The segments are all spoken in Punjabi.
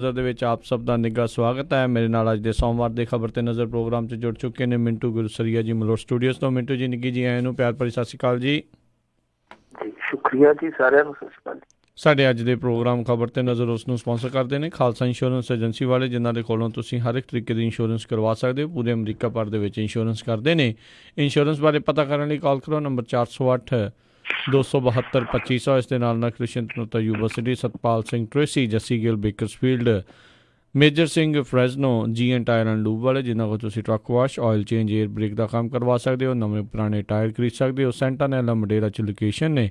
ਨਜ਼ਰ ਦੇ ਵਿੱਚ ਆਪ ਸਭ ਦਾ ਨਿੱਘਾ ਸਵਾਗਤ ਹੈ। ਮੇਰੇ ਨਾਲ ਅੱਜ ਦੇ ਸੋਮਵਾਰ ਦੇ ਖਬਰ ਤੇ ਨਜ਼ਰ ਪ੍ਰੋਗਰਾਮ 'ਚ ਜੁੜ ਚੁੱਕੇ ਨੇ ਮਿੰਟੂ ਗੁਰਸਰੀਆ ਜੀ ਮਲੋਟ ਸਟੂਡੀਓਜ਼ ਤੋਂ। ਮਿੰਟੂ ਜੀ ਨਿੱਘੀ ਜੀ ਆਇਆਂ ਨੂੰ ਪਿਆਰ ਭਰੀ ਸਤਿ ਸ਼੍ਰੀ ਅਕਾਲ ਜੀ। ਸ਼ੁਕਰੀਆ ਜੀ, ਸਾਰਿਆਂ ਨੂੰ ਸਤਿ ਸ਼੍ਰੀ ਅਕਾਲ। ਸਾਡੇ ਅੱਜ ਦੇ ਪ੍ਰੋਗਰਾਮ ਖਬਰ ਤੇ ਨਜ਼ਰ ਉਸ ਨੂੰ ਸਪਾਂਸਰ ਕਰਦੇ ਨੇ ਖਾਲਸਾ ਇੰਸ਼ੋਰੈਂਸ ਏਜੰਸੀ ਵਾਲੇ, ਜਿਨ੍ਹਾਂ ਦੇ ਕੋਲੋਂ ਤੁਸੀਂ ਹਰ ਇੱਕ ਤਰੀਕੇ ਦੀ ਇੰਸ਼ੋਰੈਂਸ ਕਰਵਾ ਸਕਦੇ ਹੋ। ਪੂਰੇ ਅਮਰੀਕਾ ਭਰ ਦੇ ਵਿੱਚ ਇੰਸ਼ੋਰੈਂਸ ਕਰਦੇ ਨੇ। ਇੰਸ਼ੋਰੈਂਸ ਬਾਰੇ ਪਤਾ ਕਰਨ ਲਈ ਕਾਲ ਕਰੋ ਨੰਬਰ 408 272 2500। ਇਸ ਦੇ ਨਾਲ ਕ੍ਰਿਸ਼ਨ ਤਨੋਤਾ university, Satpal Singh Tracy, Jassi Gill Bakersfield, Major Singh Fresno, G and tyre and lube ਵਾਲੇ, ਜਿਨ੍ਹਾਂ ਕੋਲ ਤੁਸੀਂ truck wash, oil change, air brake ਦਾ ਕੰਮ ਕਰਵਾ ਸਕਦੇ ਹੋ। ਨਵੇਂ ਪੁਰਾਣੇ ਟਾਇਰ ਖਰੀਦ ਸਕਦੇ ਹੋ। ਸੈਂਟਾਨੈਲਾ ਮਡੇਰਾ 'ਚ ਲੋਕੇਸ਼ਨ ਨੇ।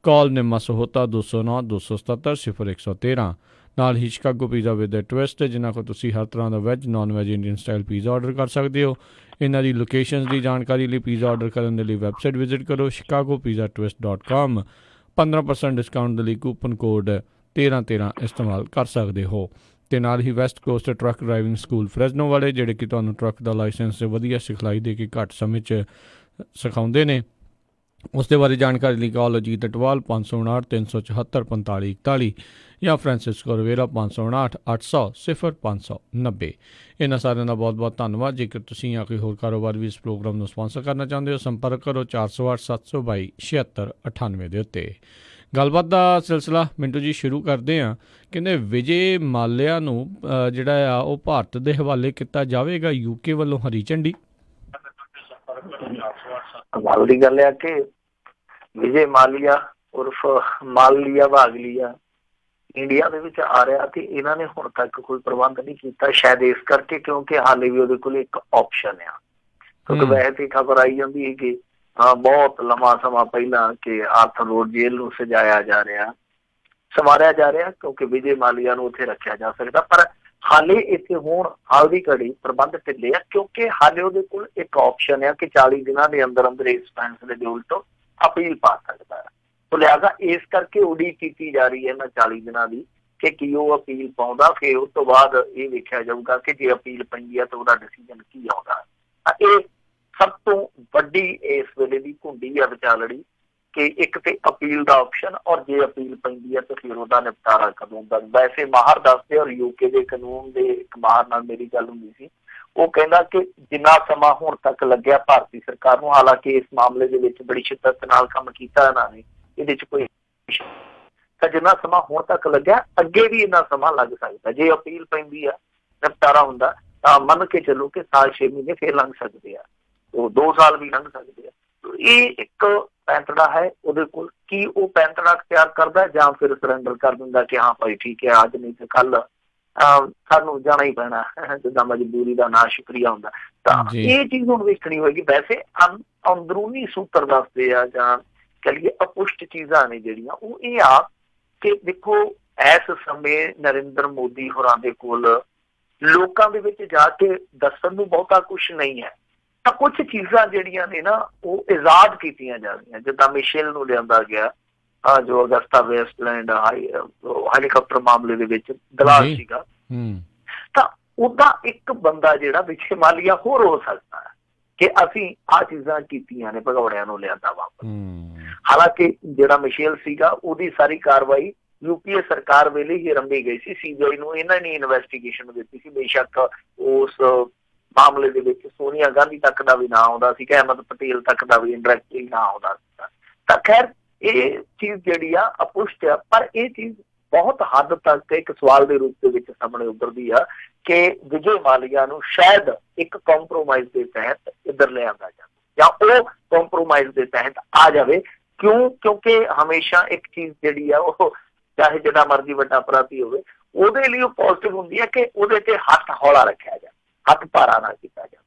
ਕਾਲ ਨਿੰਮਾ ਸਹੋਤਾ 209 277 0113। ਨਾਲ ਹੀ Chicago pizza with the twist, ਜਿਨ੍ਹਾਂ ਕੋਲ ਤੁਸੀਂ ਹਰ ਤਰ੍ਹਾਂ ਦਾ veg non veg Indian style pizza order ਕਰ ਸਕਦੇ ਹੋ। ਇਹਨਾਂ ਦੀ ਲੋਕੇਸ਼ਨਸ ਦੀ ਜਾਣਕਾਰੀ ਲਈ ਪੀਜ਼ਾ ਆਰਡਰ ਕਰਨ ਦੇ ਲਈ ਵੈਬਸਾਈਟ ਵਿਜ਼ਿਟ ਕਰੋ chicagopizzatwist.com। 15% ਡਿਸਕਾਊਂਟ ਦੇ ਲਈ ਕੂਪਨ ਕੋਡ 1313 ਇਸਤੇਮਾਲ ਕਰ ਸਕਦੇ ਹੋ। ਅਤੇ ਨਾਲ ਹੀ West Coast truck driving school Fresno ਵਾਲੇ, ਜਿਹੜੇ ਕਿ ਤੁਹਾਨੂੰ ਟਰੱਕ ਦਾ ਲਾਇਸੈਂਸ ਵਧੀਆ ਸਿਖਲਾਈ ਦੇ ਕੇ ਘੱਟ ਸਮੇਂ 'ਚ ਸਿਖਾਉਂਦੇ ਨੇ। ਉਸ ਦੇ ਬਾਰੇ ਜਾਣਕਾਰੀ ਲਈ ਕਾਲ ਅਜੀਤ ਅਟਵਾਲ 559 374 4541 ਜਾਂ ਫ੍ਰਾਂਸਿਸਕੋ ਰਵੇਰਾ 559 800 0590। ਇਹਨਾਂ ਸਾਰਿਆਂ ਦਾ ਬਹੁਤ ਬਹੁਤ ਧੰਨਵਾਦ। ਜੇਕਰ ਤੁਸੀਂ ਜਾਂ ਕੋਈ ਹੋਰ ਕਾਰੋਬਾਰ ਵੀ ਇਸ ਪ੍ਰੋਗਰਾਮ ਨੂੰ ਸਪਾਂਸਰ ਕਰਨਾ ਚਾਹੁੰਦੇ ਹੋ, ਸੰਪਰਕ ਕਰੋ 408 722 7698 ਦੇ ਉੱਤੇ। ਗੱਲਬਾਤ ਦਾ ਸਿਲਸਿਲਾ ਮਿੰਟੂ ਜੀ ਸ਼ੁਰੂ ਕਰਦੇ ਹਾਂ। ਕਹਿੰਦੇ ਵਿਜੇ ਮਾਲਿਆ ਨੂੰ ਜਿਹੜਾ ਆ ਉਹ ਭਾਰਤ ਦੇ ਹਵਾਲੇ ਕੀਤਾ ਜਾਵੇਗਾ ਯੂਕੇ ਵੱਲੋਂ ਹਰੀ ਝੰਡੀ। ਕਮਾਲ ਦੀ ਗੱਲ ਹੈ ਕਿ ਵਿਜੇ ਮਾਲਿਆ ਉਰਫ ਮਾਲਿਆ ਭਾਗਲੀਆ ਇੰਡੀਆ ਦੇ ਵਿੱਚ ਆ ਰਿਹਾ ਤੇ ਇਹਨਾਂ ਨੇ ਹੁਣ ਤੱਕ ਕੋਈ ਪ੍ਰਬੰਧ ਨਹੀਂ ਕੀਤਾ, ਸ਼ਾਇਦ ਇਸ ਕਰਕੇ ਕਿਉਂਕਿ ਹਾਲੇ ਵੀ ਉਹਦੇ ਕੋਲ ਇੱਕ ਆਪਸ਼ਨ ਆ। ਕਿਉਂਕਿ ਵੈਸੇ ਤੇ ਖਬਰ ਆਈ ਜਾਂਦੀ ਹੈ ਕਿ ਬਹੁਤ ਲੰਮਾ ਸਮਾਂ ਪਹਿਲਾਂ ਕਿ ਆਰਥਰ ਰੋਡ ਜੇਲ੍ਹ ਨੂੰ ਸਜਾਇਆ ਜਾ ਰਿਹਾ, ਸੰਵਾਰਿਆ ਜਾ ਰਿਹਾ, ਕਿਉਂਕਿ ਵਿਜੇ ਮਾਲਿਆ ਨੂੰ ਉੱਥੇ ਰੱਖਿਆ ਜਾ ਸਕਦਾ। ਪਰ ਹਾਲੇ ਇੱਥੇ ਹੁਣ ਹਾਲ ਦੀ ਘੜੀ ਪ੍ਰਬੰਧ ਢਿੱਲੇ ਆ, ਕਿਉਂਕਿ ਹਾਲੇ ਉਹਦੇ ਕੋਲ ਇੱਕ ਆਪਸ਼ਨ ਆ ਕਿ 40 ਦਿਨਾਂ ਦੇ ਅੰਦਰ ਅੰਦਰ ਇਸ ਫੈਸਲੇ ਦੇ ਉਲਟ ਅਪੀਲ ਪਾ ਸਕਦਾ ਹੈ। ਸੋ ਲਿਹਾਜ਼ਾ ਇਸ ਕਰਕੇ ਉਡੀਕ ਕੀਤੀ ਜਾ ਰਹੀ ਹੈ ਇਹਨਾਂ 40 ਦਿਨਾਂ ਦੀ ਕਿ ਕੀ ਉਹ ਅਪੀਲ ਪਾਉਂਦਾ। ਫਿਰ ਉਸ ਤੋਂ ਬਾਅਦ ਇਹ ਵੇਖਿਆ ਜਾਊਗਾ ਕਿ ਜੇ ਅਪੀਲ ਪੈਂਦੀ ਹੈ ਤਾਂ ਉਹਦਾ ਡਿਸੀਜਨ ਕੀ ਆਉਂਦਾ। ਇਹ ਸਭ ਤੋਂ ਵੱਡੀ ਇਸ ਵੇਲੇ ਦੀ ਘੁੰਡੀ ਆ ਵਿਚਾਲੜੀ ਕਿ ਇੱਕ ਤੇ ਅਪੀਲ ਦਾ ਆਪਸ਼ਨ, ਔਰ ਜੇ ਅਪੀਲ ਪੈਂਦੀ ਹੈ ਤਾਂ ਫਿਰ ਉਹਦਾ ਨਿਪਟਾਰਾ ਕਦੋਂ ਦਾ। ਵੈਸੇ ਮਾਹਰ ਦੱਸਦੇ, ਔਰ ਯੂਕੇ ਦੇ ਕਾਨੂੰਨ ਦੇ ਇੱਕ ਮਾਹਰ ਨਾਲ ਮੇਰੀ ਗੱਲ ਹੁੰਦੀ ਸੀ, ਉਹ ਕਹਿੰਦਾ ਕਿ ਜਿੰਨਾ ਸਮਾਂ ਹੁਣ ਤੱਕ ਲੱਗਿਆ ਭਾਰਤੀ ਸਰਕਾਰ ਨੂੰ, ਹਾਲਾਂਕਿ ਇਸ ਮਾਮਲੇ ਦੇ ਵਿੱਚ ਬੜੀ ਸ਼ਿੱਦਤ ਨਾਲ ਕੰਮ ਕੀਤਾ ਇਹਨਾਂ ਨੇ, ਇਹਦੇ 'ਚ ਕੋਈ ਤਾਂ ਜਿੰਨਾ ਸਮਾਂ ਹੁਣ ਤੱਕ ਲੱਗਿਆ ਅੱਗੇ ਵੀ ਇੰਨਾ ਸਮਾਂ ਲੱਗ ਸਕਦਾ। ਜੇ ਅਪੀਲ ਪੈਂਦੀ ਆ, ਨਿਪਟਾਰਾ ਹੁੰਦਾ, ਤਾਂ ਮੰਨ ਕੇ ਚੱਲੋ ਕਿ ਸਾਲ 6 ਮਹੀਨੇ ਫਿਰ ਲੰਘ ਸਕਦੇ ਆ, ਉਹ 2 ਸਾਲ ਵੀ ਲੰਘ ਸਕਦੇ ਆ। ਇਹ ਇੱਕ ਪੈਂਤੜਾ ਹੈ ਉਹਦੇ ਕੋਲ, ਕੀ ਉਹ ਪੈਂਤੜਾ ਅਖਤਿਆਰ ਕਰਦਾ ਜਾਂ ਫਿਰ ਸਰੈਂਡਰ ਕਰ ਦਿੰਦਾ ਕਿ ਹਾਂ ਭਾਈ ਠੀਕ ਹੈ ਅੱਜ ਨਹੀਂ ਤੇ ਕੱਲ ਸਾਨੂੰ ਜਾਣਾ ਹੀ ਪੈਣਾ, ਜਿੱਦਾਂ ਮਜਬੂਰੀ ਦਾ ਨਾ ਸ਼ੁਕਰੀਆ ਹੁੰਦਾ। ਤਾਂ ਇਹ ਚੀਜ਼ ਹੁਣ ਵੇਖਣੀ ਹੋਏਗੀ। ਵੈਸੇ ਅੰਦਰੂਨੀ ਸੂਤਰ ਦੱਸਦੇ ਆ ਜਾਂ ਕਹੀਏ ਅਪੁਸ਼ਟ ਚੀਜ਼ਾਂ ਨੇ ਜਿਹੜੀਆਂ, ਉਹ ਇਹ ਆ ਕਿ ਦੇਖੋ ਇਸ ਸਮੇਂ ਨਰਿੰਦਰ ਮੋਦੀ ਹੋਰਾਂ ਦੇ ਕੋਲ ਲੋਕਾਂ ਦੇ ਵਿੱਚ ਜਾ ਕੇ ਦੱਸਣ ਨੂੰ ਬਹੁਤਾ ਕੁਛ ਨਹੀਂ ਹੈ। ਤਾਂ ਕੁਛ ਚੀਜ਼ਾਂ ਜਿਹੜੀਆਂ ਨੇ ਨਾ ਉਹ ਆਜ਼ਾਦ ਕੀਤੀਆਂ ਜਾਂਦੀਆਂ, ਜਿੱਦਾਂ ਮਿਸ਼ੇਲ ਨੂੰ ਲਿਆਂਦਾ ਗਿਆ, ਜੋ ਅਗਸਤਾ ਵੈਸਟਲੈਂਡ ਹੈਲੀਕਾਪਟਰ ਮਾਮਲੇ ਦੇ ਵਿੱਚ ਦਲਾਲ ਸੀਗਾ, ਤਾਂ ਉਹਦਾ ਇੱਕ ਬੰਦਾ ਜਿਹੜਾ ਵਿਜੇ ਮਾਲਿਆ ਹੋਰ ਹੋ ਸਕਦਾ ਹੈ ਕਿ ਅਸੀਂ ਆਹ ਚੀਜ਼ਾਂ ਕੀਤੀਆਂ ਨੇ, ਭਗੌੜਿਆਂ ਨੂੰ ਲਿਆਂਦਾ ਵਾਪਸ। ਹਾਲਾਂਕਿ ਜਿਹੜਾ ਮਿਸ਼ੇਲ ਸੀਗਾ ਉਹਦੀ ਸਾਰੀ ਕਾਰਵਾਈ ਯੂਪੀਏ ਸਰਕਾਰ ਵੇਲੇ ਹੀ ਆਰੰਭੀ ਗਈ ਸੀ। ਸੀਬੀਆਈ ਨੂੰ ਇਹਨਾਂ ਨੇ ਇਨਵੈਸਟੀਗੇਸ਼ਨ ਦਿੱਤੀ ਸੀ। ਬੇਸ਼ੱਕ ਉਸ ਮਾਮਲੇ ਦੇ ਵਿੱਚ ਸੋਨੀਆ ਗਾਂਧੀ ਤੱਕ ਦਾ ਵੀ ਨਾਂ ਆਉਂਦਾ ਸੀ, ਅਹਿਮਦ ਪਟੇਲ ਤੱਕ ਦਾ ਵੀ ਇੰਡਾਇਰੈਕਟਲੀ ਨਾਂ ਆਉਂਦਾ ਸੀ। ਤਾਂ ਖੈਰ ਇਹ ਚੀਜ਼ ਜਿਹੜੀ ਆ ਅਪੁਸ਼ਟ ਆ, ਪਰ ਇਹ ਚੀਜ਼ ਬਹੁਤ ਹੱਦ ਤੱਕ ਇੱਕ ਸਵਾਲ ਦੇ ਰੂਪ ਦੇ ਵਿੱਚ ਸਾਹਮਣੇ ਉੱਭਰਦੀ ਆ ਕਿ ਵਿਜੇ ਮਾਲਿਆ ਨੂੰ ਸ਼ਾਇਦ ਇੱਕ ਕੰਪਰੋਮਾਈਜ਼ ਦੇ ਤਹਿਤ ਇੱਧਰ ਲਿਆਂਦਾ ਜਾਵੇ ਜਾਂ ਉਹ ਕੰਪਰੋਮਾਈਜ਼ ਦੇ ਤਹਿਤ ਆ ਜਾਵੇ। ਕਿਉਂਕਿ ਹਮੇਸ਼ਾ ਇੱਕ ਚੀਜ਼ ਜਿਹੜੀ ਆ ਉਹ ਚਾਹੇ ਜਿੰਨਾ ਮਰਜ਼ੀ ਵੱਡਾ ਅਪਰਾਧੀ ਹੋਵੇ, ਉਹਦੇ ਲਈ ਉਹ ਪੋਜ਼ਿਟਿਵ ਹੁੰਦੀ ਹੈ ਕਿ ਉਹਦੇ ਤੇ ਹੱਥ ਹੌਲਾ ਰੱਖਿਆ ਜਾਵੇ, ਹੱਥ ਭਾਰਾ ਨਾ ਕੀਤਾ ਜਾਵੇ।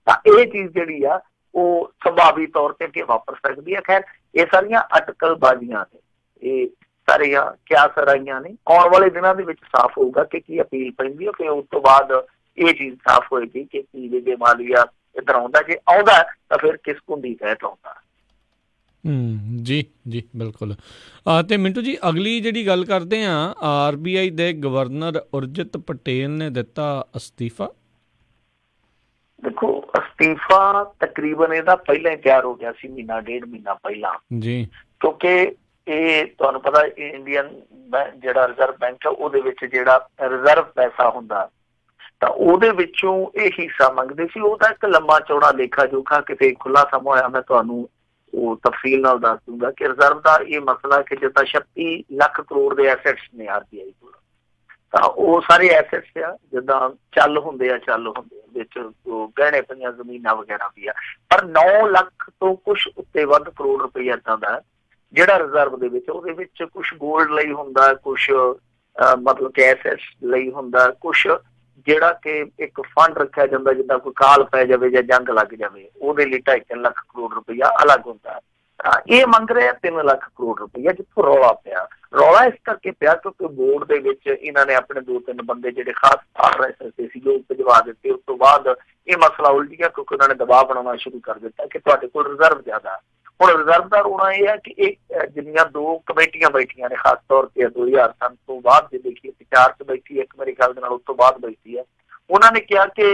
ਤਾਂ ਇਹ ਚੀਜ਼ ਜਿਹੜੀ ਆ ਉਹ ਸੰਭਾਵੀ ਤੌਰ ਤੇ ਅੱਗੇ ਵਾਪਰ ਸਕਦੀ ਹੈ। ਖੈਰ ਇਹ ਸਾਰੀਆਂ ਅਟਕਲਬਾਜ਼ੀਆਂ ਨੇ, ਇਹ ਸਾਰੀਆਂ ਕਿਆਸ ਰਾਈਆਂ ਨੇ। ਆਉਣ ਵਾਲੇ ਦਿਨਾਂ ਦੇ ਵਿੱਚ ਸਾਫ਼ ਹੋਊਗਾ ਕਿ ਕੀ ਅਪੀਲ ਪੈਂਦੀ ਹੈ, ਕਿ ਉਸ ਤੋਂ ਬਾਅਦ ਇਹ ਚੀਜ਼ ਸਾਫ਼ ਹੋਏਗੀ ਕਿ ਕੀ ਵਿਜੇ ਮਾਲਿਆ ਇੱਧਰ ਆਉਂਦਾ। ਜੇ ਆਉਂਦਾ ਤਾਂ ਫਿਰ ਕਿਸ ਕੁੰਡੀ ਤਹਿਤ ਆਉਂਦਾ। ਜੀ ਜੀ ਬਿਲਕੁਲ। ਅਤੇ ਮਿੰਟੂ ਜੀ ਅਗਲੀ ਜਿਹੜੀ ਗੱਲ ਕਰਦੇ ਹਾਂ, RBI ਦੇ ਗਵਰਨਰ ਉਰਜਿਤ ਪਟੇਲ ਨੇ ਦਿੱਤਾ ਅਸਤੀਫਾ। ਦੇਖੋ ਅਸਤੀਫਾ ਤਕਰੀਬਨ ਇਹਦਾ ਪਹਿਲਾਂ ਹੀ ਤਿਆਰ ਹੋ ਗਿਆ ਸੀ, ਮਹੀਨਾ ਡੇਢ ਮਹੀਨਾ ਪਹਿਲਾਂ ਜੀ, ਕਿਉਂਕਿ ਇਹ ਤੁਹਾਨੂੰ ਪਤਾ ਇੰਡੀਅਨ ਜਿਹੜਾ ਰਿਜ਼ਰਵ ਬੈਂਕ ਹੈ ਉਹਦੇ ਵਿੱਚ ਜਿਹੜਾ ਰਿਜ਼ਰਵ ਪੈਸਾ ਹੁੰਦਾ ਤਾਂ ਉਹਦੇ ਵਿੱਚੋਂ ਇਹ ਹਿੱਸਾ ਮੰਗਦੇ ਸੀ। ਉਹਦਾ ਇੱਕ ਲੰਮਾ ਚੌੜਾ ਲੇਖਾ ਜੋਖਾ ਕਿਤੇ ਖੁੱਲਾ ਸਮਾਂ ਹੋਇਆ ਮੈਂ ਤੁਹਾਨੂੰ ਉਹ ਤਫਸੀਲ ਨਾਲ ਦੱਸ ਦੂੰਗਾ ਕਿ ਰਿਜ਼ਰਵ ਦਾ ਇਹ ਮਸਲਾ ਕਿ ਜਿੱਦਾਂ 36 ਲੱਖ ਕਰੋੜ ਦੇ ਐਸੈਟਸ ਨੇ RBI ਕੋਲ, ਤਾਂ ਉਹ ਸਾਰੇ ਐਸੈਟਸ ਆ ਜਿੱਦਾਂ ਚੱਲ ਹੁੰਦੇ ਆ ਵਿੱਚ ਉਹ ਗਹਿਣੇ ਪਈਆਂ ਜ਼ਮੀਨਾਂ ਵਗੈਰਾ ਵੀ ਆ, ਪਰ 9 ਲੱਖ ਤੋਂ ਕੁਛ ਉੱਤੇ ਵੱਧ ਕਰੋੜ ਰੁਪਈਆ ਏਦਾਂ ਦਾ ਜਿਹੜਾ ਰਿਜ਼ਰਵ ਦੇ ਵਿੱਚ, ਉਹਦੇ ਵਿੱਚ ਕੁਛ ਗੋਲਡ ਲਈ ਹੁੰਦਾ, ਕੁਛ ਮਤਲਬ ਕਿ ਐਸੈਟਸ ਲਈ ਹੁੰਦਾ, ਕੁਛ ਜਿਹੜਾ ਕਿ ਇੱਕ ਫੰਡ ਰੱਖਿਆ ਜਾਂਦਾ ਜਿੱਦਾਂ ਕੋਈ ਕਾਲ ਪੈ ਜਾਵੇ ਜਾਂ ਜੰਗ ਲੱਗ ਜਾਵੇ ਉਹਦੇ ਲਈ 2.5 ਲੱਖ ਕਰੋੜ ਰੁਪਈਆ ਅਲੱਗ ਹੁੰਦਾ। ਇਹ ਮੰਗ ਰਹੇ 3 ਲੱਖ ਕਰੋੜ ਰੁਪਈਆ, ਜਿੱਥੋਂ ਰੌਲਾ ਪਿਆ। ਰੌਲਾ ਇਸ ਕਰਕੇ ਪਿਆ ਕਿਉਂਕਿ ਬੋਰਡ ਦੇ ਵਿੱਚ ਇਹਨਾਂ ਨੇ ਆਪਣੇ 2-3 ਬੰਦੇ ਜਿਹੜੇ ਖਾਸ ਪਾਰ ਰਹੇ ਸਕਦੇ ਸੀ ਉਹ ਭਿਜਵਾ ਦਿੱਤੇ। ਉਸ ਤੋਂ ਬਾਅਦ ਇਹ ਮਸਲਾ ਉਲਝ ਗਿਆ ਕਿਉਂਕਿ ਉਹਨਾਂ ਨੇ ਦਬਾਅ ਬਣਾਉਣਾ ਸ਼ੁਰੂ ਕਰ ਦਿੱਤਾ ਕਿ ਤੁਹਾਡੇ ਕੋਲ ਰਿਜ਼ਰਵ ਜ਼ਿਆਦਾ। ਹੁਣ ਰਿਜ਼ਰਵ ਦਾ ਰੋਣਾ ਇਹ ਹੈ ਕਿ ਇਹ ਜਿੰਨੀਆਂ 2 ਕਮੇਟੀਆਂ ਬੈਠੀਆਂ ਨੇ, ਖਾਸ ਤੌਰ ਤੇ 2003 ਤੋਂ ਬਾਅਦ ਜੇ ਦੇਖੀਏ 4 ਚ ਬੈਠੀ, ਇੱਕ ਮੇਰੇ ਖਿਆਲ ਦੇ ਨਾਲ ਉਸ ਤੋਂ ਬਾਅਦ ਬੈਠੀ ਹੈ, ਉਹਨਾਂ ਨੇ ਕਿਹਾ ਕਿ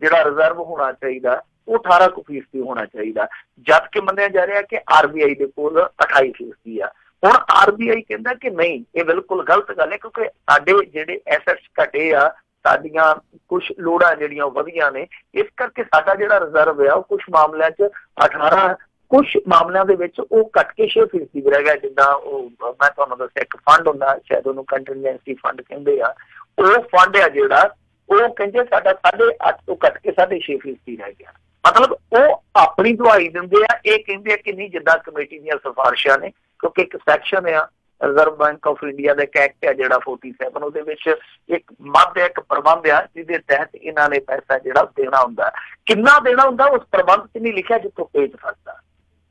ਜਿਹੜਾ ਰਿਜ਼ਰਵ ਹੋਣਾ ਚਾਹੀਦਾ ਉਹ 18% ਹੋਣਾ ਚਾਹੀਦਾ, ਜਦ ਕਿ ਮੰਨਿਆ ਜਾ ਰਿਹਾ ਕਿ RBI ਦੇ ਕੋਲ 28% ਆ। ਹੁਣ RBI ਕਹਿੰਦਾ ਕਿ ਨਹੀਂ, ਇਹ ਬਿਲਕੁਲ ਗਲਤ ਗੱਲ ਹੈ ਕਿਉਂਕਿ ਸਾਡੇ ਜਿਹੜੇ ਐਸੈਟਸ ਘਟੇ ਆ, ਸਾਡੀਆਂ ਕੁਛ ਲੋੜਾਂ ਜਿਹੜੀਆਂ ਉਹ ਵਧੀਆਂ ਨੇ, ਇਸ ਕਰਕੇ ਸਾਡਾ ਜਿਹੜਾ ਰਿਜ਼ਰਵ ਆ ਉਹ ਕੁਛ ਮਾਮਲਿਆਂ 'ਚ 18, ਕੁਛ ਮਾਮਲਿਆਂ ਦੇ ਵਿੱਚ ਉਹ ਘੱਟ ਕੇ 6% ਵੀ ਰਹਿ ਗਿਆ। ਜਿੱਦਾਂ ਉਹ ਮੈਂ ਤੁਹਾਨੂੰ ਦੱਸਿਆ ਇੱਕ ਫੰਡ ਹੁੰਦਾ, ਸ਼ਾਇਦ ਉਹਨੂੰ ਕੰਟੀਨਜੈਂਸੀ ਫੰਡ ਕਹਿੰਦੇ ਆ, ਉਹ ਫੰਡ ਆ ਜਿਹੜਾ ਉਹ ਕਹਿੰਦੇ ਸਾਡਾ 8.5 ਤੋਂ ਘੱਟ ਕੇ 6.5% ਰਹਿ ਗਿਆ। ਮਤਲਬ ਉਹ ਆਪਣੀ ਦਵਾਈ ਦਿੰਦੇ ਆ, ਇਹ ਕਹਿੰਦੇ ਆ ਕਿ ਨਹੀਂ ਜਿੱਦਾਂ ਕਮੇਟੀ ਦੀਆਂ ਸਿਫਾਰਿਸ਼ਾਂ ਨੇ, ਕਿਉਂਕਿ ਇੱਕ ਸੈਕਸ਼ਨ ਆ ਰਿਜ਼ਰਵ ਬੈਂਕ ਆਫ ਇੰਡੀਆ ਦਾ ਇੱਕ ਐਕਟ ਆ ਜਿਹੜਾ 47, ਉਹਦੇ ਵਿੱਚ ਇੱਕ ਇੱਕ ਪ੍ਰਬੰਧ ਆ ਜਿਹਦੇ ਤਹਿਤ ਇਹਨਾਂ ਨੇ ਪੈਸਾ ਜਿਹੜਾ ਦੇਣਾ ਹੁੰਦਾ। ਕਿੰਨਾ ਦੇਣਾ ਹੁੰਦਾ ਉਸ ਪ੍ਰਬੰਧ 'ਚ ਨਹੀਂ ਲਿਖਿਆ, ਜਿੱਥੋਂ ਪੇਜ ਫਸਦਾ